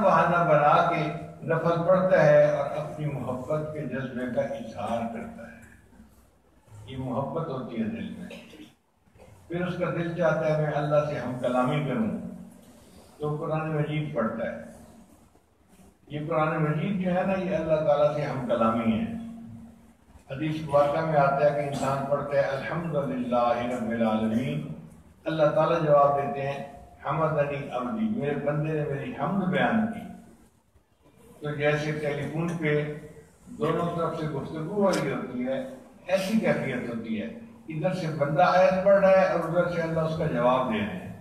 بنا کے نفل پڑھتا ہے اور اپنی محبت کے جذبے کا اظہار کرتا ہے۔ یہ محبت ہوتی ہے دل میں، پھر اس کا دل چاہتا ہے میں اللہ سے ہم کلامی کروں، تو قرآن مجید پڑھتا ہے۔ یہ قرآن مجید جو ہے نا، یہ اللہ تعالیٰ سے ہم کلامی ہے۔ حدیث واقعہ میں آتا ہے کہ انسان پڑھتا ہے الحمدللہ رب العالمین، اللہ تعالیٰ جواب دیتے ہیں حمدنی عبدی، میرے بندے نے میری حمد بیان کی۔ تو جیسے ٹیلی فون پہ دونوں طرف سے گفتگو ہو رہی ہوتی ہے، ایسی کیفیت ہوتی ہے، ادھر سے بندہ آیت پڑھ رہا ہے اور ادھر سے اللہ اس کا جواب دے رہے ہیں۔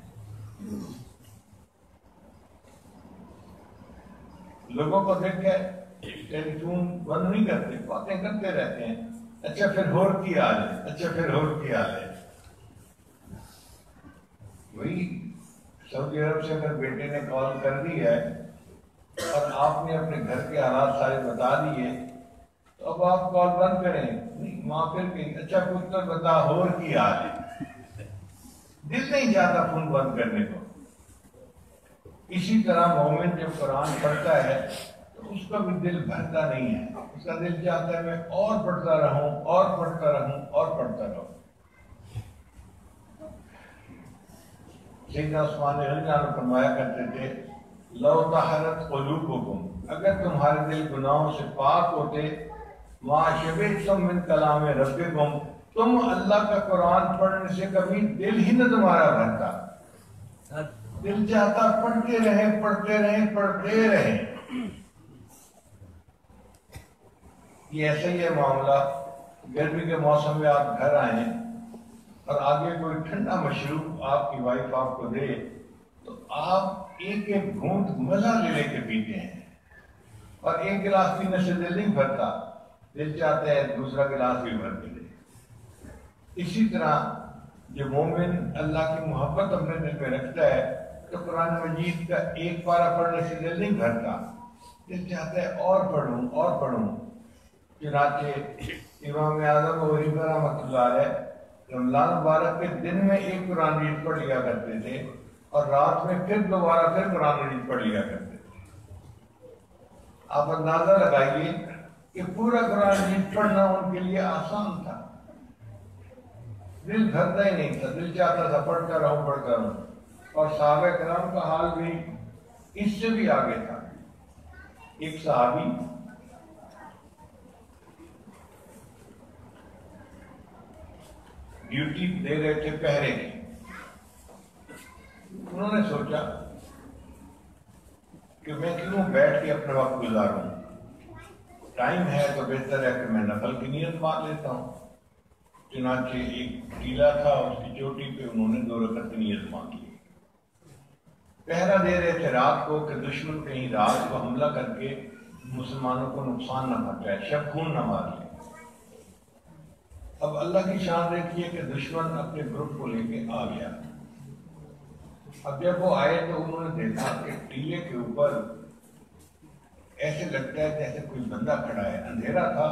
لوگوں کو دیکھ کے ٹیلی فون بند نہیں کرتے، باتیں کرتے رہتے ہیں، اچھا پھر ہور کی حال ہے، اچھا پھر ہور کی حال ہے۔ وہی سعودی عرب سے اگر بیٹے نے کال کر دی ہے اور آپ نے اپنے گھر کے حالات سارے بتا دیے تو اب آپ کال بند کریں، نہیں ماں پھر کہیں اچھا پتر بتا ہور کی حال ہے، دل نہیں چاہتا فون بند کرنے کو۔ اسی طرح مومن جب قرآن پڑھتا ہے تو اس کا بھی دل بھرتا نہیں ہے، اس کا دل چاہتا ہے میں اور پڑھتا رہوں اور پڑھتا رہوں اور پڑھتا رہوں۔ سیدنا عثمان رضی اللہ عنہ فرمایا کرتے تھے لو طہرت قلوبکم، اگر تمہارے دل گناہوں سے پاک ہوتے، ما شبعتم من کلام ربکم، تم اللہ کا قرآن پڑھنے سے کبھی دل ہی نہ تمہارا بھرتا، دل چاہتا پڑھتے رہیں پڑھتے رہیں پڑھتے رہیں۔ یہ ایسا ہی ہے معاملہ، گرمی کے موسم میں آپ گھر آئیں اور آگے کوئی ٹھنڈا مشروب آپ کی وائف آپ کو دے تو آپ ایک ایک گھونٹ مزہ لے کے پیتے ہیں، اور ایک گلاس پینے سے دل نہیں بھرتا، دل چاہتا ہے دوسرا گلاس بھی بھر کے دے۔ اسی طرح جو مومن اللہ کی محبت اپنے دل میں رکھتا ہے تو قرآن مجید کا ایک پارہ پڑھنے سے دل نہیں بھرتا، دل چاہتا ہے اور پڑھوں اور پڑھوں۔ چنانچہ امام اعظم ابو حنیفہ رحمۃ اللہ علیہ رمضان مبارک کے دن میں ایک قرآن مجید پڑھ لیا کرتے تھے اور رات میں پھر دوبارہ پھر قرآن مجید پڑھ لیا کرتے تھے۔ آپ اندازہ لگائیے کہ پورا قرآن مجید پڑھنا ان کے لیے آسان تھا، دل بھرتا ہی نہیں تھا، دل چاہتا تھا پڑھتا رہوں۔ اور صحابہ کرام کا حال بھی اس سے بھی آگے تھا۔ ایک صحابی ڈیوٹی دے رہے تھے پہرے کی، انہوں نے سوچا کہ میں کیوں بیٹھ کے اپنا وقت گزاروں، ٹائم ہے تو بہتر ہے کہ میں نفل کی نیت مار لیتا ہوں۔ چنانچہ ایک ٹیلا تھا، اس کی چوٹی پہ انہوں نے 2 رکعت کی نیت مانگ لی۔ پہرا دے رہے تھے رات کو کہ دشمن کہیں رات کو حملہ کر کے مسلمانوں کو نقصان نہ پہنچائے، شب خون نہ مار لے۔ اب اللہ کی شان دیکھیے کہ دشمن اپنے گروپ کو لے کے آ گیا۔ اب جب وہ آئے تو انہوں نے دیکھا کہ ٹیلے کے اوپر ایسے لگتا ہے جیسے کوئی بندہ کھڑا ہے، اندھیرا تھا،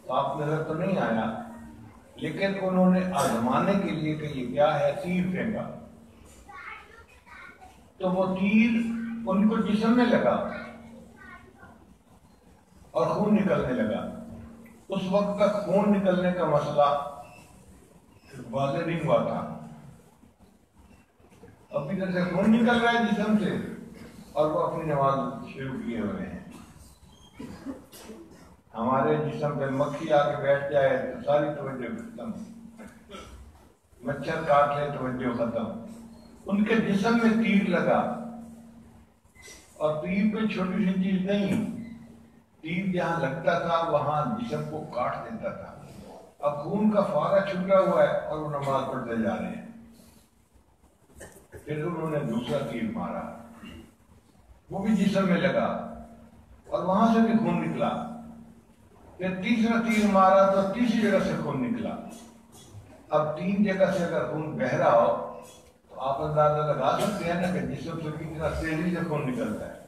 صاف نظر تو نہیں آیا، لیکن انہوں نے آزمانے کے لیے کہ یہ کیا ہے تیر پھینکا، تو وہ تیر ان کو جسم میں لگا اور خون نکلنے لگا۔ اس وقت تک خون نکلنے کا مسئلہ واضح نہیں ہوا تھا، اب ادھر سے خون نکل رہا ہے جسم سے اور وہ اپنی نماز شروع کیے ہوئے ہیں۔ ہمارے جسم پہ مکھی آ کے بیٹھ جائے تو ساری توجہ ختم، مچھر کاٹ لے توجہ ختم۔ ان کے جسم میں تیر لگا، اور تیر پہ چھوٹی سی چیز نہیں، تیر جہاں لگتا تھا وہاں جسم کو کاٹ دیتا تھا. اب خون کا فوارہ چھوٹا ہوا ہے اور وہ نماز پڑھتے جا رہے ہیں. پھر انہوں نے دوسرا تیر مارا، وہ بھی جسم میں لگا اور وہاں سے بھی خون نکلا. پھر تیسرا تیر مارا تو تیسری جگہ سے خون نکلا. اب 3 جگہ سے اگر خون بہ رہا ہو تو آپ اندازہ لگا سکتے ہیں نا کہ جسم سے کتنا تیزی سے خون نکلتا ہے.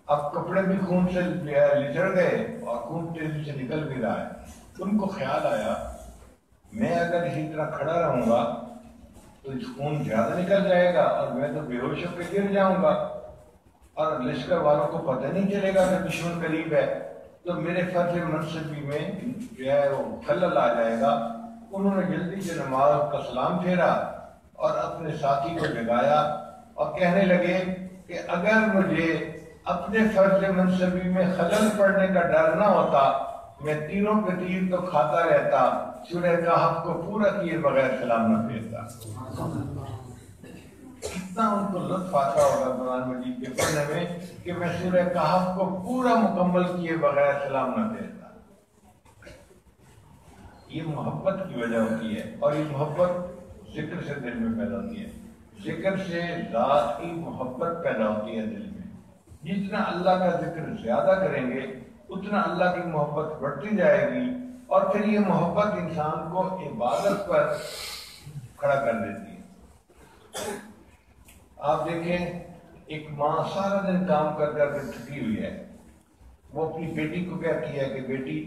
اب کپڑے بھی خون سے لچڑ گئے اور خون تیزی سے نکل بھی رہا ہے. ان کو خیال آیا میں اگر اسی طرح کھڑا رہوں گا تو خون زیادہ نکل جائے گا اور میں تو بے ہوش ہو کے گر جاؤں گا اور لشکر والوں کو پتہ نہیں چلے گا کہ دشمن قریب ہے، تو میرے فرض منصبی میں جو ہے وہ خلل آ جائے گا. انہوں نے جلدی سے نماز کا سلام پھیرا اور اپنے ساتھی کو جگایا اور کہنے لگے کہ اگر مجھے اپنے فرض منصبی میں خلل پڑنے کا ڈر نہ ہوتا میں تیروں پہ تیر تو کھاتا رہتا، سورہ کہف کو پورا کیے بغیر سلام نہ پھیرتا. کتنا ان کو لطف آتا ہوگا قرآن مجید کے پڑھنے میں کہ میں سورہ کہف کو پورا مکمل کیے بغیر سلام نہ پھیرتا. یہ محبت کی وجہ ہوتی ہے اور یہ محبت ذکر سے دل میں پیدا ہوتی ہے. ذکر سے ذات کی محبت پیدا ہوتی ہے دل میں. جتنا اللہ کا ذکر زیادہ کریں گے اتنا اللہ کی محبت بڑھتی جائے گی اور پھر یہ محبت انسان کو عبادت پر کھڑا کر دیتی ہے. آپ دیکھیں ایک ماں سارا دن کام کر کر کے تھکی ہوئی ہے، وہ اپنی بیٹی کو کہتی ہے کہ بیٹی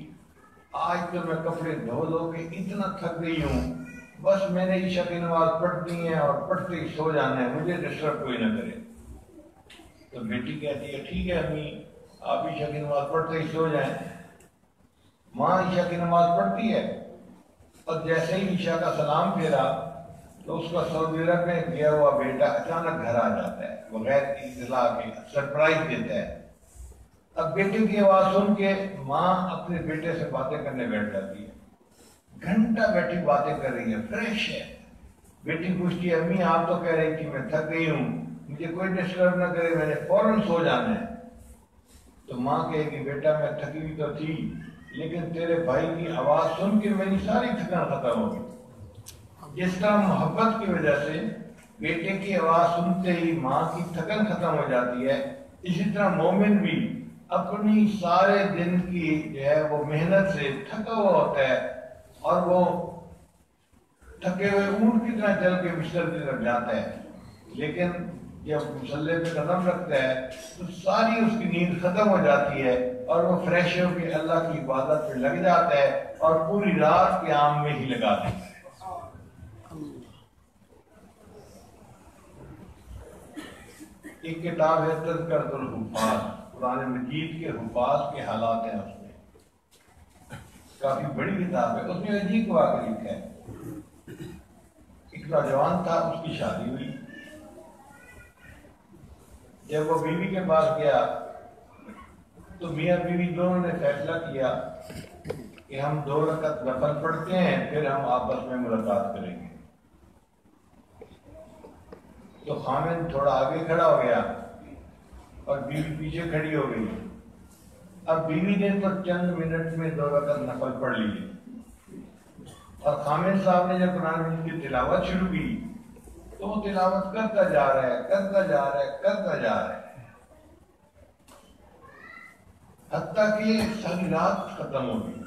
آج تو میں کپڑے دھو دھو کے اتنا تھک گئی ہوں، بس میں نے عشاء کی نماز پڑھنی ہے اور پڑھتے ہی سو جانا ہے، مجھے ڈسٹرب کوئی نہ کرے. تو بیٹی کہتی ہے ٹھیک ہے امی آپ عشاء کی نماز پڑھتے ہی سو جائیں. ماں عشاء کی نماز پڑھتی ہے اور جیسے ہی عشاء کا سلام پھیرا تو اس کا سعودی عرب میں گیا ہوا بیٹا اچانک گھر آ جاتا ہے بغیر اطلاع کے، سرپرائز دیتا ہے. اب بیٹے کی آواز سن کے ماں اپنے بیٹے سے باتیں کرنے بیٹھ جاتی ہے. گھنٹہ بیٹھی باتیں کر رہی ہے، فریش ہے. بیٹی پوچھتی ہے امی آپ تو کہہ رہی تھی میں تھک گئی ہوں، مجھے کوئی ڈسٹرب نہ کرے، میں نے فوراً سو جانا ہے. تو ماں کہے گی بیٹا میں تھکی ہوئی تو تھی لیکن تیرے بھائی کی آواز سن کے میری ساری تھکان ختم ہو گئی. جس طرح محبت کی وجہ سے بیٹے کی آواز سنتے ہی ماں کی تھکن ختم ہو جاتی ہے، اسی طرح مومن بھی اپنی سارے دن کی جو ہے وہ محنت سے تھکا ہوا ہوتا ہے اور وہ تھکے ہوئے اونٹ کی طرح چل کے بستر کی طرف جاتا ہے، لیکن جب مسلح پہ قدم رکھتا ہے تو ساری اس کی نیند ختم ہو جاتی ہے اور وہ فریش ہو کے اللہ کی عبادت پہ لگ جاتا ہے اور پوری رات قیام میں ہی لگا دیتا ہے. ایک کتاب ہے تذکرۃ الحفاظ، قرآن مجید کے حفاظ کے حالات ہیں، اس میں کافی بڑی کتاب ہے. اس میں عجیب واقعہ لکھا ہے. ایک نوجوان تھا، اس کی شادی ہوئی. جب وہ بیوی کے پاس گیا تو میاں بیوی دونوں نے فیصلہ کیا کہ ہم 2 رکعت نفل پڑھتے ہیں پھر ہم آپس میں ملاقات کریں گے. تو خامن تھوڑا آگے کھڑا ہو گیا اور بیوی پیچھے کھڑی ہو گئی. اب بیوی نے تو چند منٹ میں 2 رکعت نفل پڑھ لیے اور خامن صاحب نے جب قرآن مجید کی تلاوت شروع کی تو وہ تلاوت کرتا جا رہا ہے، کرتا جا رہا ہے، کرتا جا رہا ہے، حتیٰ کہ ساری رات ختم ہو گئی.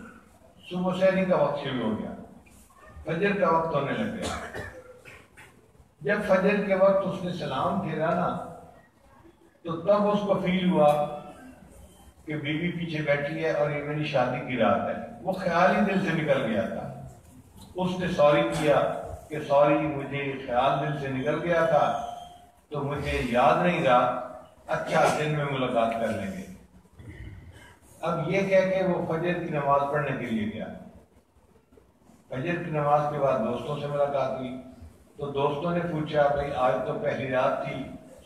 صبح سحری کا وقت شروع ہو گیا، فجر کا وقت ہونے لگ گیا. جب فجر کے وقت اس نے سلام پھیرا نا تو تب اس کو فیل ہوا کہ بیوی پیچھے بیٹھی ہے اور یہ میری شادی کی رات ہے. وہ خیال ہی دل سے نکل گیا تھا. اس نے سوری کیا کہ سوری مجھے خیال دل سے نکل گیا تھا تو مجھے یاد نہیں رہا، اچھا دن میں ملاقات کر لیں گے. اب یہ کہہ کے وہ فجر کی نماز پڑھنے کے لیے گیا. فجر کی نماز کے بعد دوستوں سے ملاقات ہوئی تو دوستوں نے پوچھا بھائی آج تو پہلی رات تھی،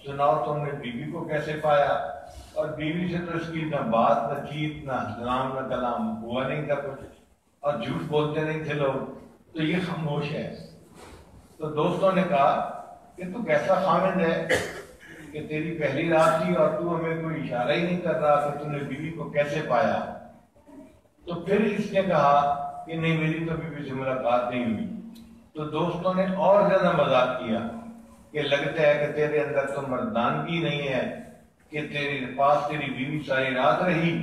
سناؤ تم نے بیوی کو کیسے پایا؟ اور بیوی سے تو اس کی نہ بات نہ چیت نہ سلام نہ کلام ہوا نہیں تھا کچھ، اور جھوٹ بولتے نہیں تھے لوگ، تو یہ خاموش ہے. تو دوستوں نے کہا کہ تو کیسا خامند ہے کہ تیری پہلی رات تھی اور تو ہمیں کوئی اشارہ ہی نہیں کر رہا کہ تو نے بیوی کو کیسے پایا؟ تو پھر اس نے کہا کہ نہیں میری تو بیوی سے ملاقات نہیں ہوئی۔ تو دوستوں نے اور زیادہ مذاق کیا کہ لگتا ہے کہ تیرے اندر تو مردانگی نہیں ہے کہ تیرے پاس تیری بیوی ساری رات رہی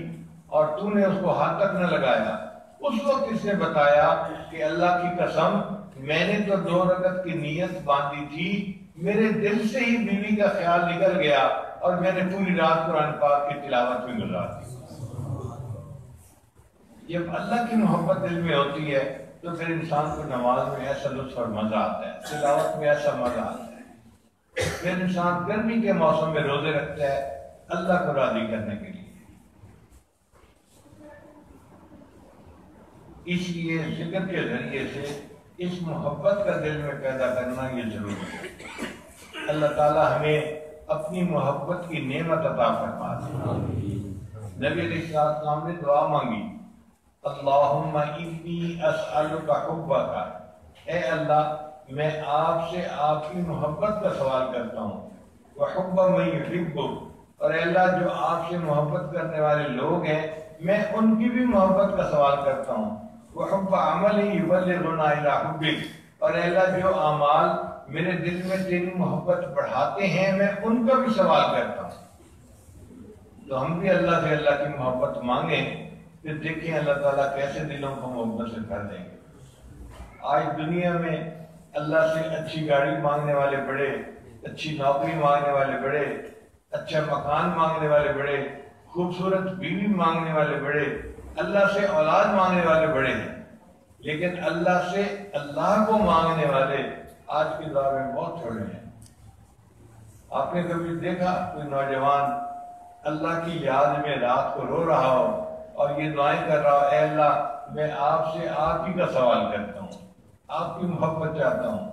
اور تو نے اس کو ہاتھ تک نہ لگایا۔ اس وقت اس نے بتایا کہ اللہ کی قسم میں نے تو 2 رکعت کی نیت باندھی تھی، میرے دل سے ہی بیوی کا خیال نکل گیا اور میں نے پوری رات قرآن پاک کی تلاوت میں گزار دی۔ جب اللہ کی محبت دل میں ہوتی ہے تو پھر انسان کو نماز میں ایسا لطف اور مزہ آتا ہے، تلاوت میں ایسا مزہ آتا ہے۔ پھر انسان گرمی کے موسم میں روزے رکھتا ہے اللہ کو راضی کرنے کے لیے۔ اس لیے ذکر کے ذریعے سے اس محبت کا دل میں پیدا کرنا یہ ضروری ہے۔ اللہ تعالی ہمیں اپنی محبت کی نعمت عطا فرما دے۔ نبی علیہ السلام نے دعا مانگی، اللہم انی اسألک حبک، اے اللہ میں آپ سے آپ کی محبت کا سوال کرتا ہوں، وحب من یحبک، اور اے اللہ جو آپ سے محبت کرنے والے لوگ ہیں میں ان کی بھی محبت کا سوال کرتا ہوں، وحب عمل یبلغنا الی حبک، اور اے اللہ جو اعمال میرے دل میں تیری محبت بڑھاتے ہیں میں ان کا بھی سوال کرتا ہوں۔ تو ہم بھی اللہ سے اللہ کی محبت مانگیں، پھر دیکھیں اللہ تعالیٰ کیسے دلوں کو محبت سے بھر دیں گے۔ آج دنیا میں اللہ سے اچھی گاڑی مانگنے والے بڑے، اچھی نوکری مانگنے والے بڑے، اچھا مکان مانگنے والے بڑے، خوبصورت بیوی مانگنے والے بڑے، اللہ سے اولاد مانگنے والے بڑے ہیں، لیکن اللہ سے اللہ کو مانگنے والے آج کے دور میں بہت تھوڑے ہیں۔ آپ نے کبھی دیکھا کوئی نوجوان اللہ کی یاد میں رات کو رو رہا ہو اور یہ دعائیں کر رہا ہو، اے اللہ میں آپ سے آپ ہی کا سوال کرتا ہوں، آپ کی محبت چاہتا ہوں۔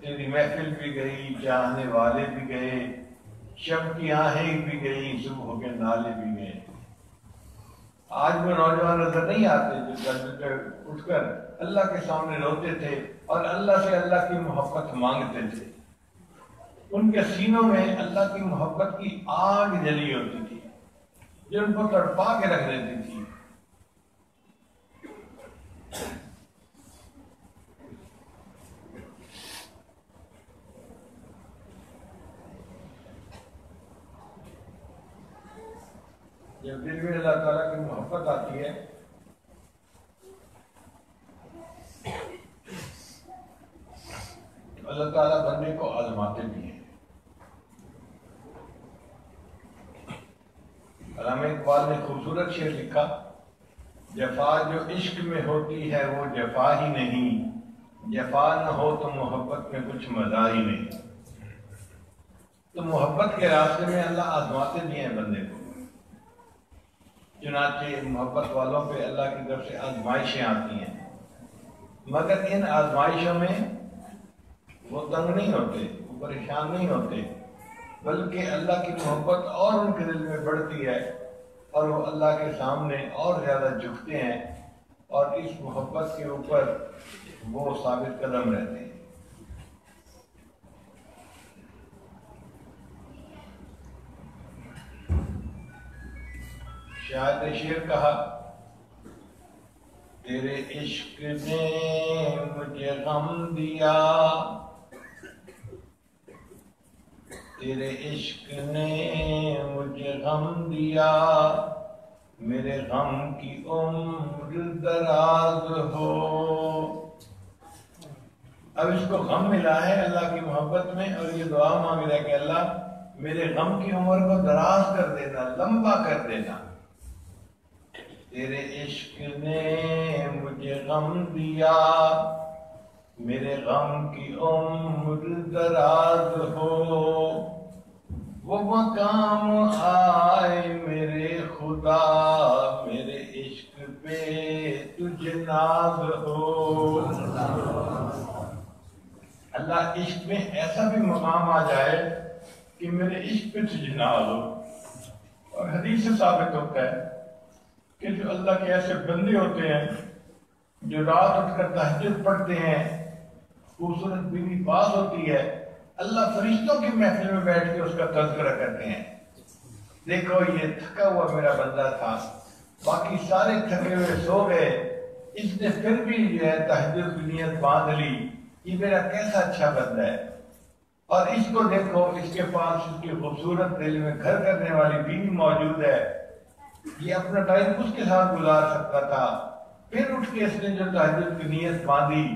تیری محفل بھی گئی، چاہنے والے بھی گئے، شب کی آہیں بھی گئی، صبح کے نالے بھی گئے۔ آج وہ نوجوان نظر نہیں آتے جو جلد پہ اٹھ کر اللہ کے سامنے روتے تھے اور اللہ سے اللہ کی محبت مانگتے تھے۔ ان کے سینوں میں اللہ کی محبت کی آگ جلی ہوتی تھی جو ان کو تڑپا کے رکھ دیتی تھی۔ جب دل میں اللہ تعالیٰ کی محبت آتی ہے تو اللہ تعالیٰ بندے کو آزماتے بھی ہیں۔ علامہ اقبال نے خوبصورت شعر لکھا، جفا جو عشق میں ہوتی ہے وہ جفا ہی نہیں، جفا نہ ہو تو محبت میں کچھ مزہ ہی نہیں۔ تو محبت کے راستے میں اللہ آزماتے بھی ہیں بندے کو، چنانچہ محبت والوں پہ اللہ کی طرف سے آزمائشیں آتی ہیں، مگر ان آزمائشوں میں وہ تنگ نہیں ہوتے، وہ پریشان نہیں ہوتے، بلکہ اللہ کی محبت اور ان کے دل میں بڑھتی ہے اور وہ اللہ کے سامنے اور زیادہ جھکتے ہیں اور اس محبت کے اوپر وہ ثابت قدم رہتے ہیں۔ شاید نے شعر کہا، تیرے عشق نے مجھے غم دیا، تیرے عشق نے مجھے غم دیا، میرے غم کی عمر دراز ہو۔ اب اس کو غم ملا ہے اللہ کی محبت میں اور یہ دعا مانگ رہا ہے کہ اللہ میرے غم کی عمر کو دراز کر دینا، لمبا کر دینا۔ تیرے عشق نے مجھے غم دیا، میرے غم کی عمر دراز ہو، وہ مقام آئے میرے خدا، میرے عشق پہ تجھ ناز ہو۔ اللہ عشق میں ایسا بھی مقام آ جائے کہ میرے عشق پہ تجھ ناز ہو۔ اور حدیث سے ثابت ہوتا ہے کہ جو اللہ کے ایسے بندے ہوتے ہیں جو رات اٹھ کر تہجد پڑھتے ہیں خوبصورت بیوی پاس ہوتی ہے، اللہ فرشتوں کی محفل میں بیٹھ کے اس کا تذکرہ کرتے ہیں، دیکھو یہ تھکا ہوا میرا بندہ تھا، باقی سارے تھکے ہوئے سو گئے، اس نے پھر بھی جو ہے تہجد کی نیت باندھ لی، یہ میرا کیسا اچھا بندہ ہے، اور اس کو دیکھو اس کے پاس اس کی خوبصورت دل میں گھر کرنے والی بیوی موجود ہے، یہ اپنا ٹائم اس کے ساتھ گزار سکتا تھا، پھر اٹھ کے اس نے جو تہجد کی نیت باندھی،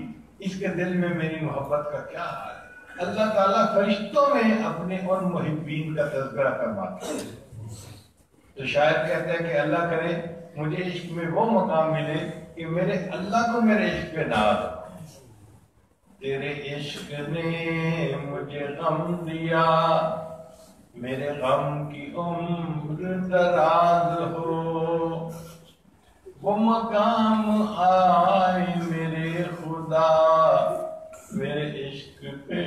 اس کے دل میں میری محبت کا کیا حال ہے۔ اللہ تعالیٰ فرشتوں میں اپنے ان محبین کا تذکرہ فرماتے ہیں۔ تو شاید کہتے ہیں کہ اللہ کرے مجھے عشق میں وہ مقام ملے کہ میرے اللہ کو میرے عشق پہ ناز ہو۔ تیرے عشق نے مجھے غم دیا، میرے غم کی عمر دراز ہو، وہ مقام آئے میرے خدا، میرے عشق پہ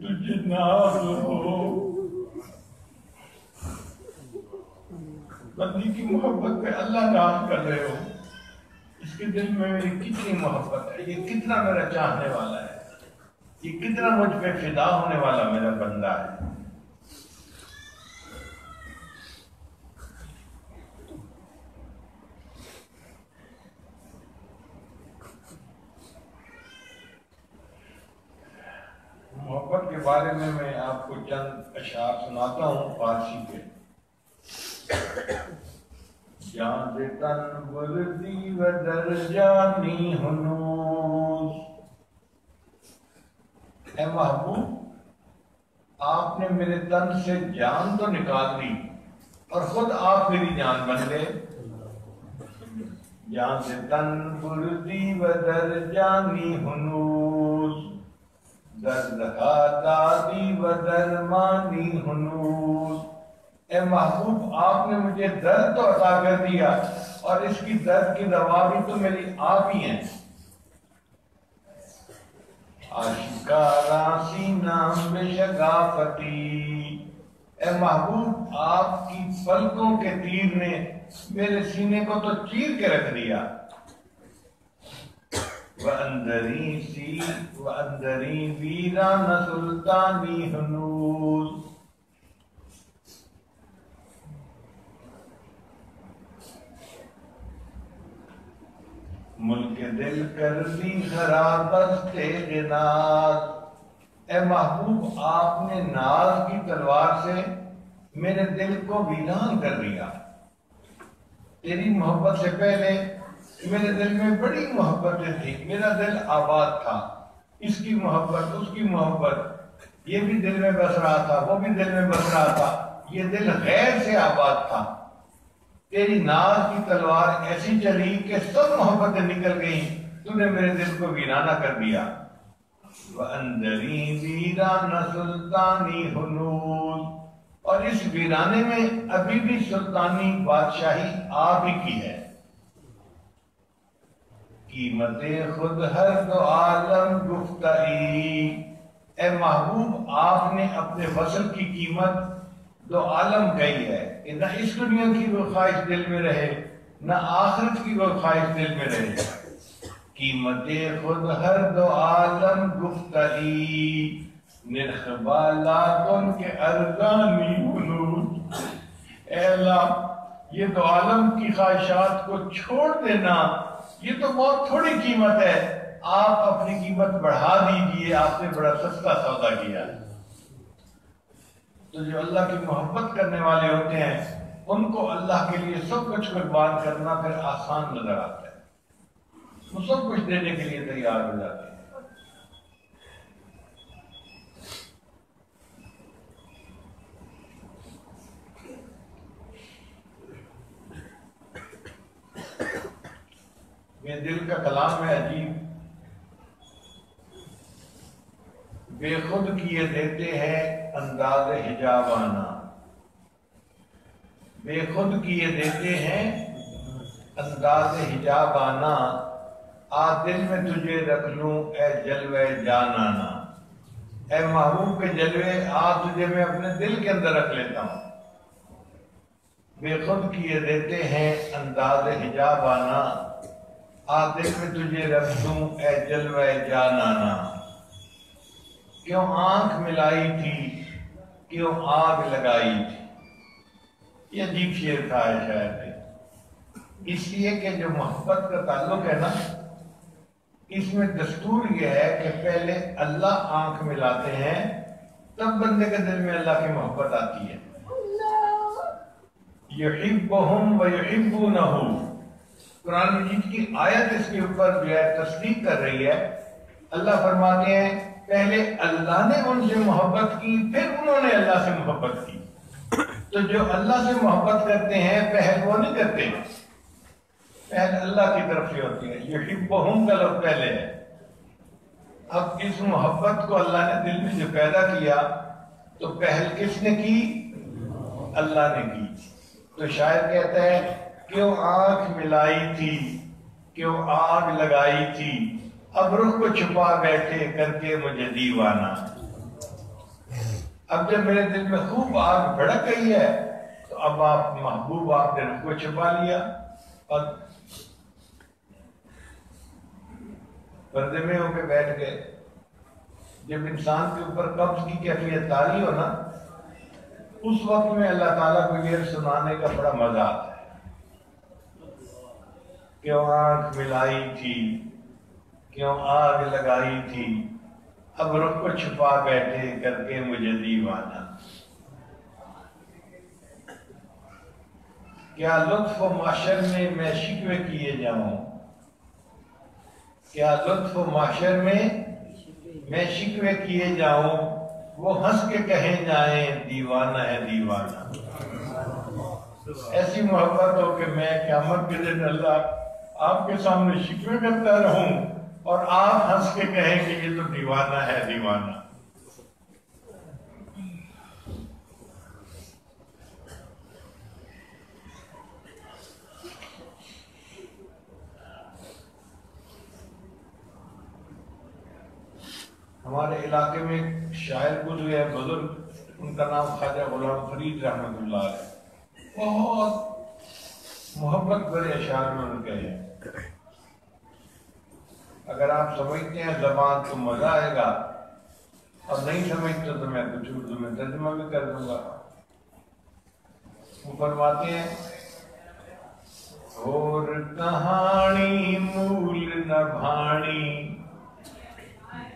تجھ ناز ہو۔ بندی کی محبت پہ اللہ ناز کر رہے ہو، اس کے دل میں میری کتنی محبت ہے، یہ کتنا میرا چاہنے والا ہے، یہ کتنا مجھ پہ فدا ہونے والا میرا بندہ ہے۔ محبت کے بارے میں میں آپ کو چند اشعار سناتا ہوں فارسی کے۔ جان تن بردی و در جانی ہنوز، اے محبوب آپ نے میرے تن سے جان تو نکال دی اور خود آپ میری جان بن گئے۔ جان سے تن بردی و در جانی ہنوز، درد دادی و درمانی ہنوز، اے محبوب آپ نے مجھے درد تو عطا کر دیا اور اس کی درد کی دوا بھی تو میری آپ ہی ہیں۔ آشکارا سینہ بے شگافتی، اے محبوب آپ کی پلکوں کے تیر نے میرے سینے کو تو چیر کے رکھ دیا۔ وَأَنْدَرِي وِيرَانَ سُلْطَانِي ہنوز، ملک دل کر دی خراب بستے ناز، اے محبوب آپ نے ناز کی تلوار سے میرے دل کو ویران کر دیا۔ تیری محبت سے پہلے میرے دل میں بڑی محبتیں تھیں، میرا دل آباد تھا، اس کی محبت اس کی محبت، یہ بھی دل میں بس رہا تھا وہ بھی دل میں بس رہا تھا، یہ دل غیر سے آباد تھا۔ تیری ناز کی تلوار ایسی چلی کہ سب محبتیں نکل گئیں، تو نے میرے دل کو ویرانہ کر دیا۔ وَأَنْدَرِي وِيرَانَ سُلْطَانِي ہنوز، اور اس ویرانے میں ابھی بھی سلطانی بادشاہی آپ ہی کی ہے۔ قیمت خود ہر دو عالم گفتئی، اے محبوب آپ نے اپنے وصل کی قیمت دو عالم کہی ہے کہ نہ اس دنیا کی وہ خواہش دل میں رہے نہ آخرت کی وہ خواہش دل میں رہے۔ قیمت خود ہر دو عالم گفتئی، نرخ بالا کن کے ارزانی ہنوز، اے اللہ یہ دو عالم کی خواہشات کو چھوڑ دینا، یہ تو بہت تھوڑی قیمت ہے، آپ اپنی قیمت بڑھا دیجئے، آپ نے بڑا سستا سودا کیا ہے۔ تو جو اللہ کی محبت کرنے والے ہوتے ہیں ان کو اللہ کے لیے سب کچھ قربان کرنا پھر آسان نظر آتا ہے، وہ سب کچھ دینے کے لیے تیار ہو جاتے ہیں۔ یہ دل کا کلام ہے عجیب، بے خود کیے دیتے ہیں انداز حجابانہ، بے خود کیے دیتے ہیں انداز حجابانہ، آ دل میں تجھے رکھ لوں اے جلوے جانانا، اے محبوب کے جلوے آ تجھے میں اپنے دل کے اندر رکھ لیتا ہوں۔ بے خود کیے دیتے ہیں انداز حجابانہ، آ دل میں تجھے رکھ دوں اے جلوے جانانا، کیوں آنکھ ملائی تھی، کیوں آگ لگائی تھی۔ یہ عجیب شعر تھا ہے شاید، اس لیے کہ جو محبت کا تعلق ہے نا، اس میں دستور یہ ہے کہ پہلے اللہ آنکھ ملاتے ہیں، تب بندے کے دل میں اللہ کی محبت آتی ہے۔ یحبہم ویحبونہ، قرآن مجید کی آیت اس کے اوپر جو ہے تصدیق کر رہی ہے۔ اللہ فرماتے ہیں پہلے اللہ نے ان سے محبت کی، پھر انہوں نے اللہ سے محبت کی۔ تو جو اللہ سے محبت کرتے ہیں پہل وہ نہیں کرتے، پہل اللہ کی طرف سے ہوتی ہے۔ یحبہم کا لفظ پہلے ہے۔ اب اس محبت کو اللہ نے دل میں جو پیدا کیا تو پہل کس نے کی؟ اللہ نے کی۔ تو شاعر کہتا ہے کیوں آنکھ ملائی تھی، کیوں آگ لگائی تھی، اب رخ کو چھپا بیٹھے کر کے مجھے دیوانہ۔ اب جب میرے دل میں خوب آگ بھڑک گئی ہے تو اب آپ محبوب آپ نے رخ کو چھپا لیا اور پردے میں ہو کے بیٹھ گئے۔ جب انسان کے اوپر قبض کی کیفیت طاری ہو نا، اس وقت میں اللہ تعالیٰ کو یہ سنانے کا بڑا مزہ آتا ہے۔ کیوں آنکھ ملائی تھی، کیوں آگ لگائی تھی، اب رخ کو چھپا بیٹھے کر کے مجھے دیوانہ۔ کیا لطف و معاشر میں میں شکوے کیے جاؤں، کیا لطف و معاشر میں شکوے کیے جاؤں، وہ ہنس کے کہیں جائیں دیوانہ ہے دیوانہ۔ ایسی محبت ہو کہ میں قیامت کے دن اللہ آپ کے سامنے شکوے کرتا رہوں اور آپ ہنس کے کہیں کہ یہ تو دیوانہ ہے دیوانہ۔ ہمارے علاقے میں ایک شاعر گزرے ہیں بزرگ، ان کا نام خواجہ غلام فرید رحمۃ اللہ علیہ، بہت محبت بھرے اشعار میں ان کے ہیں۔ اگر آپ سمجھتے ہیں زبان تو مزہ آئے گا، اور نہیں سمجھتے تو میں کچھ اردو میں ترجمہ بھی کر دوں گا۔ وہ فرماتے ہیں اور کہانی مول نہ بھانی،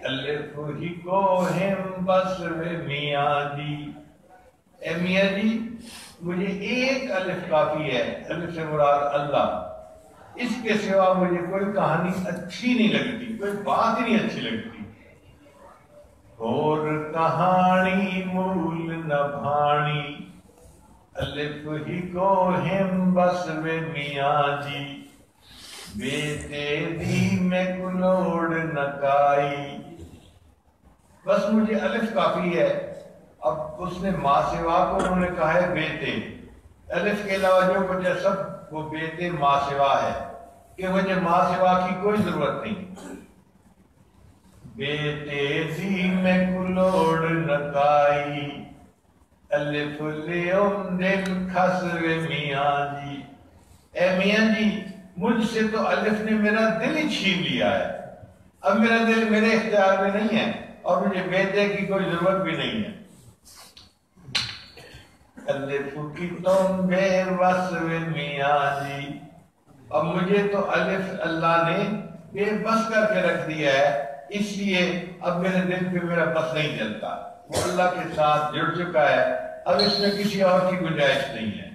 الف ہی کو ہم بس میاں جی۔ اے میاں جی مجھے ایک الف کافی ہے، الف سے مراد اللہ، اس کے سوا مجھے کوئی کہانی اچھی نہیں لگتی، کوئی بات ہی نہیں اچھی لگتی۔ اور کہانی مول نہ بھانی، الف ہی کو ہم بس میاں جی، بیٹے دی میں کلوڑ نکائی۔ بس مجھے الف کافی ہے۔ اب اس نے ماں سوا کو انہوں نے کہا ہے بیٹے، الف کے علاوہ جو مجھے سب وہ بیٹے ماں سوا ہے، کہ مجھے ماں سوا کی کوئی ضرورت نہیں۔ بیٹے دی میں کلوڑ نکائی، الف لیوں دل خسر میاں جی۔ اے میاں جی مجھ سے تو الف نے میرا دل ہی چھین لیا ہے، اب میرا دل میرے اختیار میں نہیں ہے اور مجھے بیٹے کی کوئی ضرورت بھی نہیں ہے۔ الف کی تم بے بس میاں جی، اب مجھے تو الف اللہ نے بے بس کر کے رکھ دیا ہے، اس لیے اب میرے دل پہ میرا بس نہیں چلتا، وہ اللہ کے ساتھ جڑ چکا ہے، اب اس میں کسی اور کی گنجائش نہیں ہے۔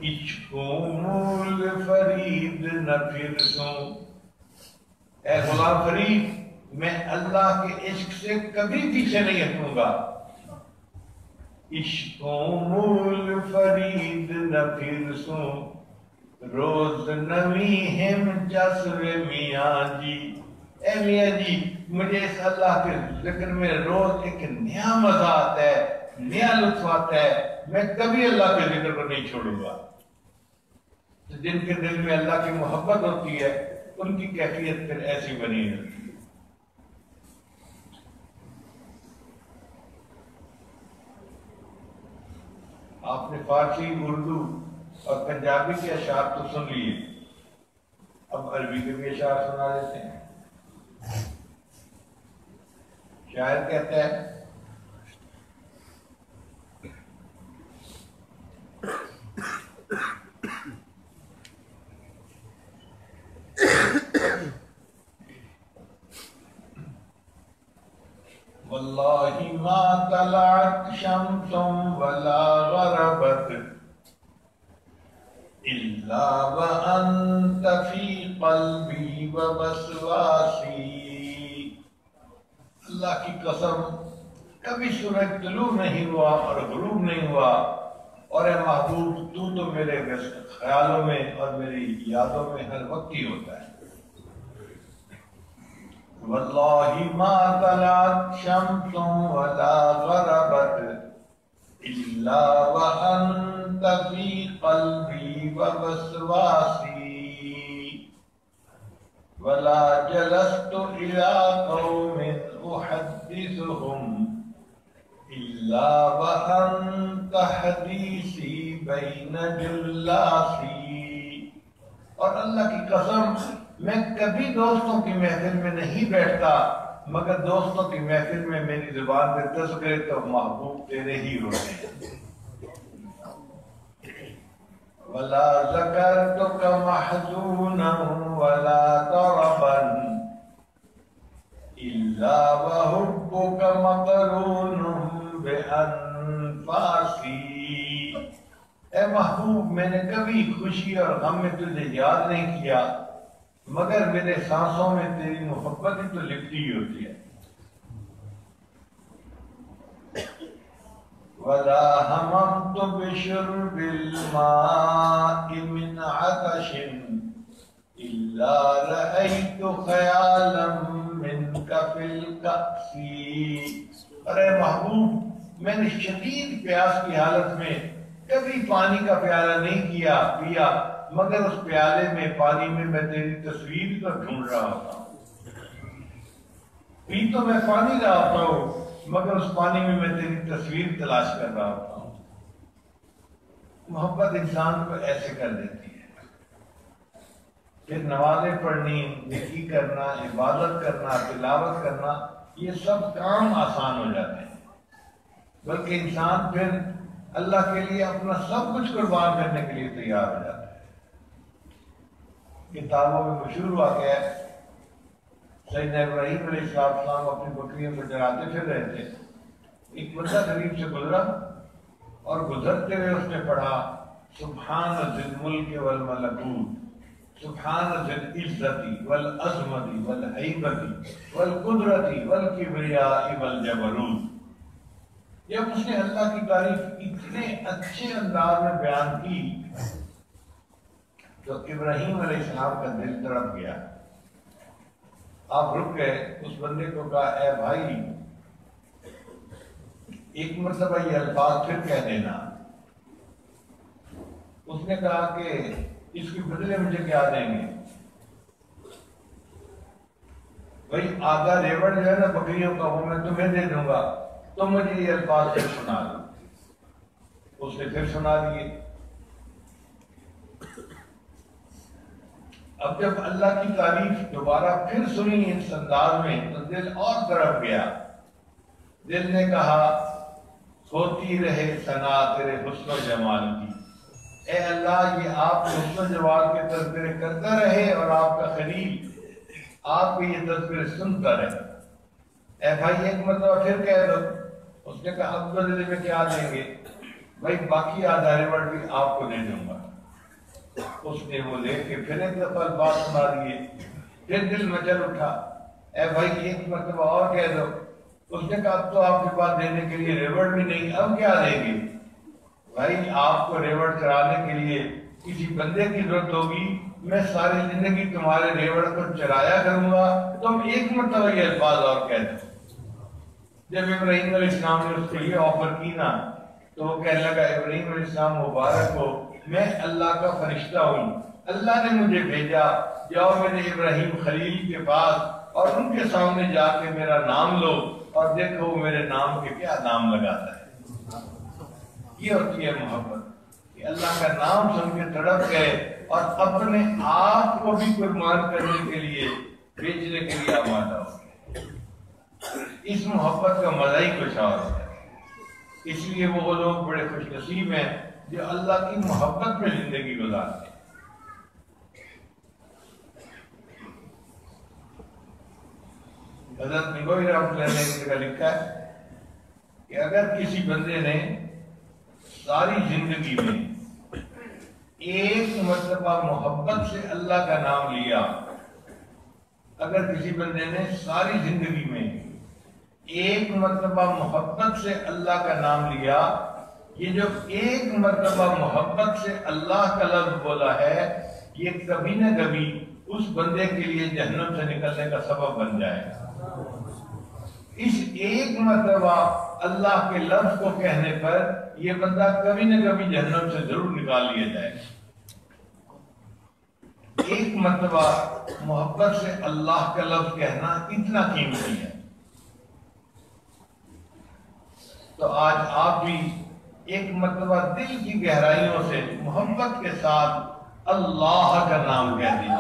عشقوں مول فرید نہ پھر سوں، اے غلام فرید میں اللہ کے عشق سے کبھی پیچھے نہیں ہٹوں گا۔ عشقوں مول فرید نہ پھر سوں، روز نوی ہم جسر میاں جی۔ اے میاں جی مجھے اس اللہ کے ذکر میں روز ایک نیا مزہ آتا ہے، نیا لطف آتا ہے، میں کبھی اللہ کے ذکر کو نہیں چھوڑوں گا۔ جن کے دل میں اللہ کی محبت ہوتی ہے ان کی کیفیت پھر ایسی بنی ہوتی ہے۔ آپ نے فارسی، اردو اور پنجابی کے اشعار تو سن لیے، اب عربی کے بھی اشعار سنا دیتے ہیں۔ شاعر کہتا ہے واللہ ما طلعت شمس ولا غربت الا وانت فی قلبی ووسواسی. اللہ کی قسم کبھی سورج طلوع نہیں ہوا اور غروب نہیں ہوا، اور اے محبوب تو تو میرے خیالوں میں اور میری یادوں میں ہر وقت ہی ہوتا ہے. واللہ ما طلعت شمس ولا غربت الا وانت فی قلبی ووسواسی ولا جلست الى قوم احدثهم الا وانت حدیثی بین جلاسی. اور اللہ کی قسم میں کبھی دوستوں کی محفل میں نہیں بیٹھتا مگر دوستوں کی محفل میں میری زبان پہ تذکرے تو محبوب تیرے ہی ہوتے ہیں. ولا ذکرتک محزونا ولا طربا الا وحبک مقرون بانفاسی. اے محبوب میں نے کبھی خوشی اور غم میں تجھے یاد نہیں کیا مگر میرے سانسوں میں تیری محبت ہی تو لپٹی ہوتی ہے. وَلَا هَمَمْتُ بِشُرْبِ الْمَاءِ مِنْ عَطَشٍ إِلَّا رَأَيْتُ خَيَالًا مِنْكَ فِي الْكَأْسِ. ارے محبوب میں نے شدید پیاس کی حالت میں کبھی پانی کا پیالہ نہیں پیا مگر اس پیالے میں پانی میں تیری تصویر کو ڈھونڈ رہا ہوتا ہوں. پی تو میں پانی رہا ہوتا ہوں مگر اس پانی میں تیری تصویر تلاش کر رہا ہوتا ہوں. محبت انسان کو ایسے کر دیتی ہے. پھر نمازیں پڑھنی، نیکی کرنا، عبادت کرنا، تلاوت کرنا، یہ سب کام آسان ہو جاتے ہیں، بلکہ انسان پھر اللہ کے لیے اپنا سب کچھ قربان کرنے کے لیے تیار ہو جاتا ہے. کتابوں میں مشہور واقعہ ہے، سیدنا ابراہیم علیہ السلام اپنی بکریوں کو چراتے پھر رہے تھے. ایک بندہ قریب سے گزرا اور گزرتے ہوئے اس نے پڑھا سبحان ذی الملک والملکوت، سبحان ذی العزت والعظمت والہیبت والقدرت والکبریاء والجبروت. جب اس نے اللہ کی تعریف اتنے اچھے انداز میں بیان کی تو ابراہیم علیہ السلام کا دل تڑپ گیا. آپ رک گئے، اس بندے کو کہا اے بھائی ایک مرتبہ یہ الفاظ پھر کہہ دینا. اس نے کہا کہ اس کے بدلے مجھے کیا دیں گے؟ بھائی آدھا ریوڑ جو ہے نا بکریوں کا وہ میں تمہیں دے دوں گا، تم مجھے یہ الفاظ پھر سنا دو. اس نے پھر سنا دیے. اب جب اللہ کی تعریف دوبارہ پھر سنی اس انداز میں تو دل اور تڑپ گیا. دل نے کہا ہوتی رہے ثنا تیرے حسن و جمال کی. اے اللہ یہ آپ حسن و جمال کے تذکرے کرتا رہے اور آپ کا خلیل آپ کے یہ تذکرے سنتا رہے. اے بھائی ایک مرتبہ پھر کہہ دو. اس نے کہا اب بدلے میں کیا دیں گے؟ بھائی باقی آدھا ریوڑ بھی آپ کو دے دوں گا. اس نے وہ لے کے پھر ایک دفعہ بات سنا دیے. پھر دل مچل اٹھا. اے بھائی ایک مرتبہ اور کہہ دو. اس نے کہا اب تو آپ کے پاس دینے کے لیے ریوڑ بھی نہیں، اب کیا دیں گے؟ بھائی آپ کو ریوڑ چرانے کے لیے کسی بندے کی ضرورت ہوگی، میں ساری زندگی تمہارے ریوڑ کو چرایا کروں گا. تم ایک مرتبہ یہ الفاظ اور کہہ دو. جب ابراہیم علیہ السلام نے اس کو یہ آفر کی نا تو وہ کہنے لگا ابراہیم علیہ السلام مبارک ہو، میں اللہ کا فرشتہ ہوں، اللہ نے مجھے بھیجا، جاؤ میرے ابراہیم خلیل کے پاس اور ان کے سامنے جا کے میرا نام لو اور دیکھو میرے نام کے کیا نام لگاتا ہے. یہ ہوتی ہے محبت کہ اللہ کا نام سن کے تڑپ گئے اور اپنے آپ کو بھی قربان کرنے کے لیے بیچنے کے لیے آمادہ ہو گئے. اس محبت کا مزہ ہی کچھ اور ہے۔ اس لیے وہ لوگ بڑے خوش نصیب ہیں جو اللہ کی محبت میں زندگی گزارتے ہیں۔ حضرت نگوئی رحمۃ اللہ علیہ نے اس جگہ لکھا ہے کہ اگر کسی بندے نے ساری زندگی میں ایک مرتبہ محبت سے اللہ کا نام لیا، اگر کسی بندے نے ساری زندگی میں ایک مرتبہ محبت سے اللہ کا نام لیا، یہ جو ایک مرتبہ محبت سے اللہ کا لفظ بولا ہے یہ کبھی نہ کبھی اس بندے کے لیے جہنم سے نکلنے کا سبب بن جائے گا۔ اس ایک مرتبہ اللہ کے لفظ کو کہنے پر یہ بندہ کبھی نہ کبھی جہنم سے ضرور نکال لیا جائے گا۔ ایک مرتبہ محبت سے اللہ کا لفظ کہنا اتنا قیمتی ہے۔ تو آج آپ بھی ایک مرتبہ دل کی گہرائیوں سے محبت کے ساتھ اللہ کا نام کہہ دیجیے۔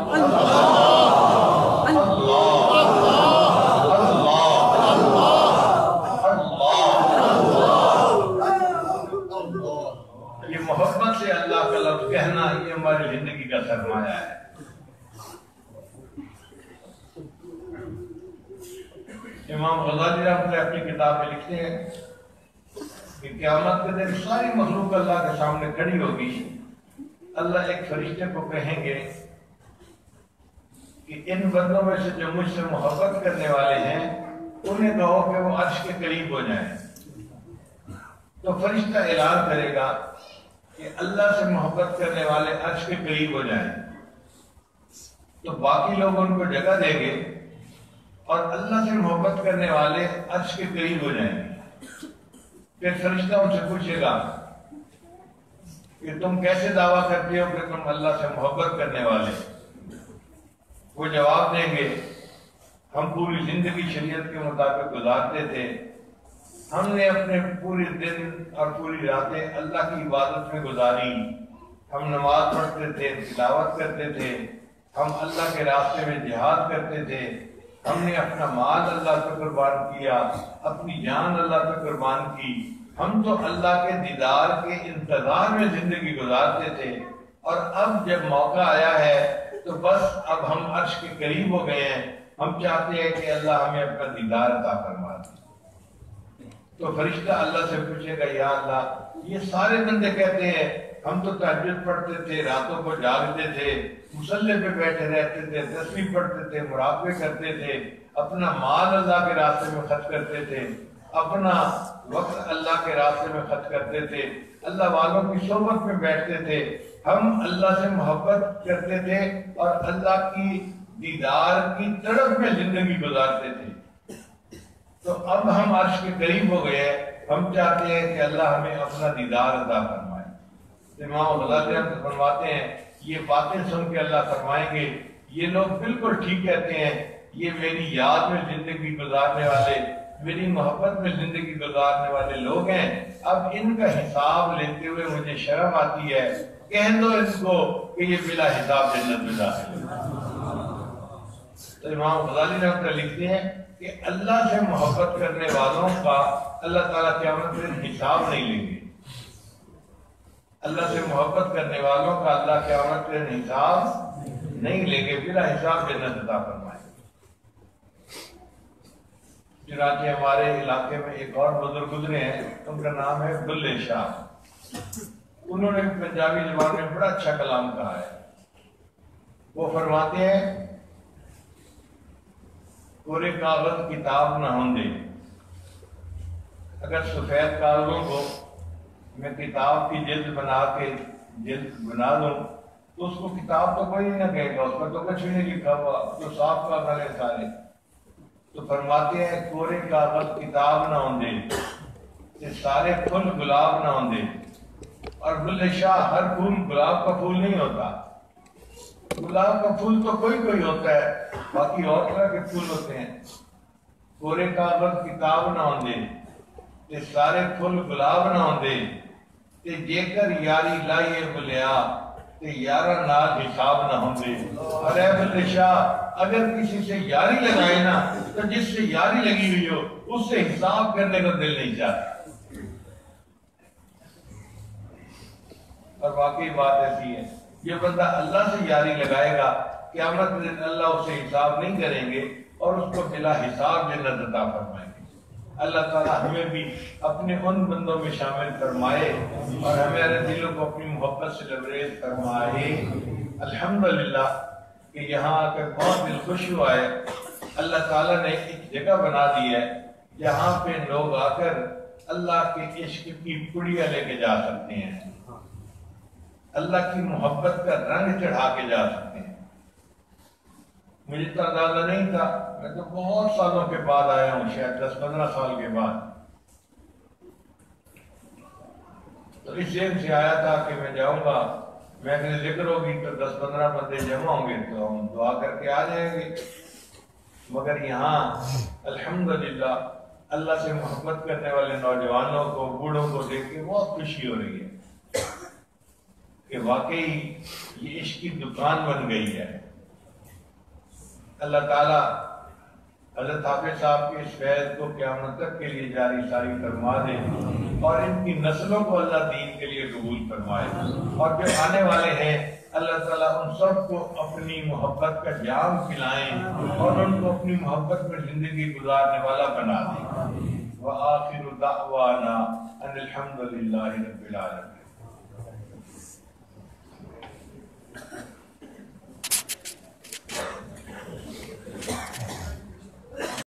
یہ محبت سے اللہ کا لفظ کہنا یہ ہماری زندگی کا سرمایہ ہے۔ امام غزالی رحمۃ اللہ اپنی کتاب میں لکھتے ہیں کہ قیامت کے دن ساری مخلوق اللہ کے سامنے کھڑی ہوگی، اللہ ایک فرشتے کو کہیں گے کہ ان بندوں میں سے جو مجھ سے محبت کرنے والے ہیں انہیں کہو کہ وہ عرش کے قریب ہو جائیں۔ تو فرشتہ اعلان کرے گا کہ اللہ سے محبت کرنے والے عرش کے قریب ہو جائیں، تو باقی لوگ ان کو جگہ دیں گے اور اللہ سے محبت کرنے والے عرش کے قریب ہو جائیں گے۔ پھر فرشتہ ان سے پوچھے گا کہ تم کیسے دعویٰ کرتے ہو کہ تم اللہ سے محبت کرنے والے؟ وہ جواب دیں گے ہم پوری زندگی شریعت کے مطابق گزارتے تھے، ہم نے اپنے پورے دن اور پوری راتیں اللہ کی عبادت میں گزاری، ہم نماز پڑھتے تھے، تلاوت کرتے تھے، ہم اللہ کے راستے میں جہاد کرتے تھے، ہم نے اپنا مال اللہ پہ قربان کیا، اپنی جان اللہ پہ قربان کی، ہم تو اللہ کے دیدار کے انتظار میں زندگی گزارتے تھے، اور اب جب موقع آیا ہے تو بس اب ہم عرش کے قریب ہو گئے ہیں، ہم چاہتے ہیں کہ اللہ ہمیں اپنا دیدار عطا فرما دے۔ تو فرشتہ اللہ سے پوچھے گا یا اللہ یہ سارے بندے کہتے ہیں ہم تو تہجد پڑھتے تھے، راتوں کو جاگتے تھے، مصلی پہ بیٹھے رہتے تھے، تسبیح پڑھتے تھے، مراقبے کرتے تھے، اپنا مال اللہ کے راستے میں خرچ کرتے تھے، اپنا وقت اللہ کے راستے میں خرچ کرتے تھے، اللہ والوں کی صحبت میں بیٹھتے تھے، ہم اللہ سے محبت کرتے تھے اور اللہ کی دیدار کی طرف میں زندگی گزارتے تھے، تو اب ہم عرش کے قریب ہو گئے، ہم چاہتے ہیں کہ اللہ ہمیں اپنا دیدار عطا فرمائے۔ امام غزالی فرماتے ہیں یہ باتیں سن کے اللہ فرمائیں گے یہ لوگ بالکل ٹھیک کہتے ہیں، یہ میری یاد میں زندگی گزارنے والے، میری محبت میں زندگی گزارنے والے لوگ ہیں، اب ان کا حساب لیتے ہوئے مجھے شرم آتی ہے، کہہ دو اس کو کہ یہ بلا حساب جنت میں داخل ہے۔ تو امام غزالی رحمۃ اللہ لکھتے ہیں کہ اللہ سے محبت کرنے والوں کا اللہ تعالیٰ قیامت میں حساب نہیں لیں گے، اللہ سے محبت کرنے والوں کا اللہ قیامت میں حساب نہیں لیں گے، بلا حساب جنت عطا فرمائے۔ چنانچہ ہمارے علاقے میں ایک اور بزرگ گزرے ہیں، ان کا نام ہے بلے شاہ، انہوں نے پنجابی زبان میں بڑا اچھا کلام کہا ہے۔ وہ فرماتے ہیں پورے کاغذ کتاب نہ ہوں دے، اگر سفید کاغذوں کو میں کتاب کی جلد بنا کے جلد بنا دوں تو اس کو کتاب تو کوئی نہ کہے گا، اس پر تو کچھ بھی نہیں لکھا ہوا، تو صاف کاغذ ہے سارے۔ تو فرماتے ہیں کورے کاغذ کتاب نہ ہوں دے، سارے پھول گلاب نہ ہوں دے، اور بلے شاہ ہر پھول گلاب کا پھول نہیں ہوتا، گلاب کا پھول تو کوئی کوئی ہوتا ہے، باقی اور طرح کے پھول ہوتے ہیں۔ کورے کاغذ کتاب نہ ہوں دے تے سارے پھول گلاب نہ ہوں دے، تے جے کر یاری لائیے بلیا تے یارہ نال حساب نہ ہوں دے۔ اور اے بلے شاہ اگر کسی سے یاری لگائے نا تو جس سے یاری لگی ہوئی ہو اس سے حساب کرنے کو دل نہیں چاہتا. اور واقعی بات ایسی ہے، یہ بندہ اللہ سے یاری لگائے گا، قیامت کے دن اللہ اس سے حساب نہیں کریں گے اور اس کو بلا حساب جنت عطا فرمائیں گے. اللہ تعالیٰ ہمیں بھی اپنے ان بندوں میں شامل فرمائے اور ہمارے دلوں کو اپنی محبت سے لبریز فرمائے. الحمدللہ کہ یہاں آ کر بہت دل خوش ہوا ہے. اللہ تعالیٰ نے ایک جگہ بنا دی ہے جہاں پہ لوگ آ کر اللہ کے عشق کی پڑیاں لے کے جا سکتے ہیں، اللہ کی محبت کا رنگ چڑھا کے جا سکتے ہیں. مجھے تو اندازہ نہیں تھا، میں تو بہت سالوں کے بعد آیا ہوں، شاید 10-15 سال کے بعد. تو اس ذہن سے آیا تھا کہ میں جاؤں گا، میں اگر ذکر ہوگی تو 10-15 بندے جمع ہوں گے تو ہم دعا کر کے آ جائیں گے. مگر یہاں الحمدللہ اللہ سے محبت کرنے والے نوجوانوں کو، بوڑھوں کو دیکھ کے بہت خوشی ہو رہی ہے کہ واقعی یہ عشق کی دکان بن گئی ہے. اللہ تعالیٰ حضرت حافظ صاحب کے اس فیض کو قیامت تک کے لیے جاری ساری فرما دے اور ان کی نسلوں کو اللہ دین کے لیے قبول فرمائے، اور جو آنے والے ہیں اللہ تعالیٰ ان سب کو اپنی محبت کا جام پلائیں اور ان کو اپنی محبت میں زندگی گزارنے والا بنا دیں. وآخر دعوانا ان الحمد للہ رب العالمین.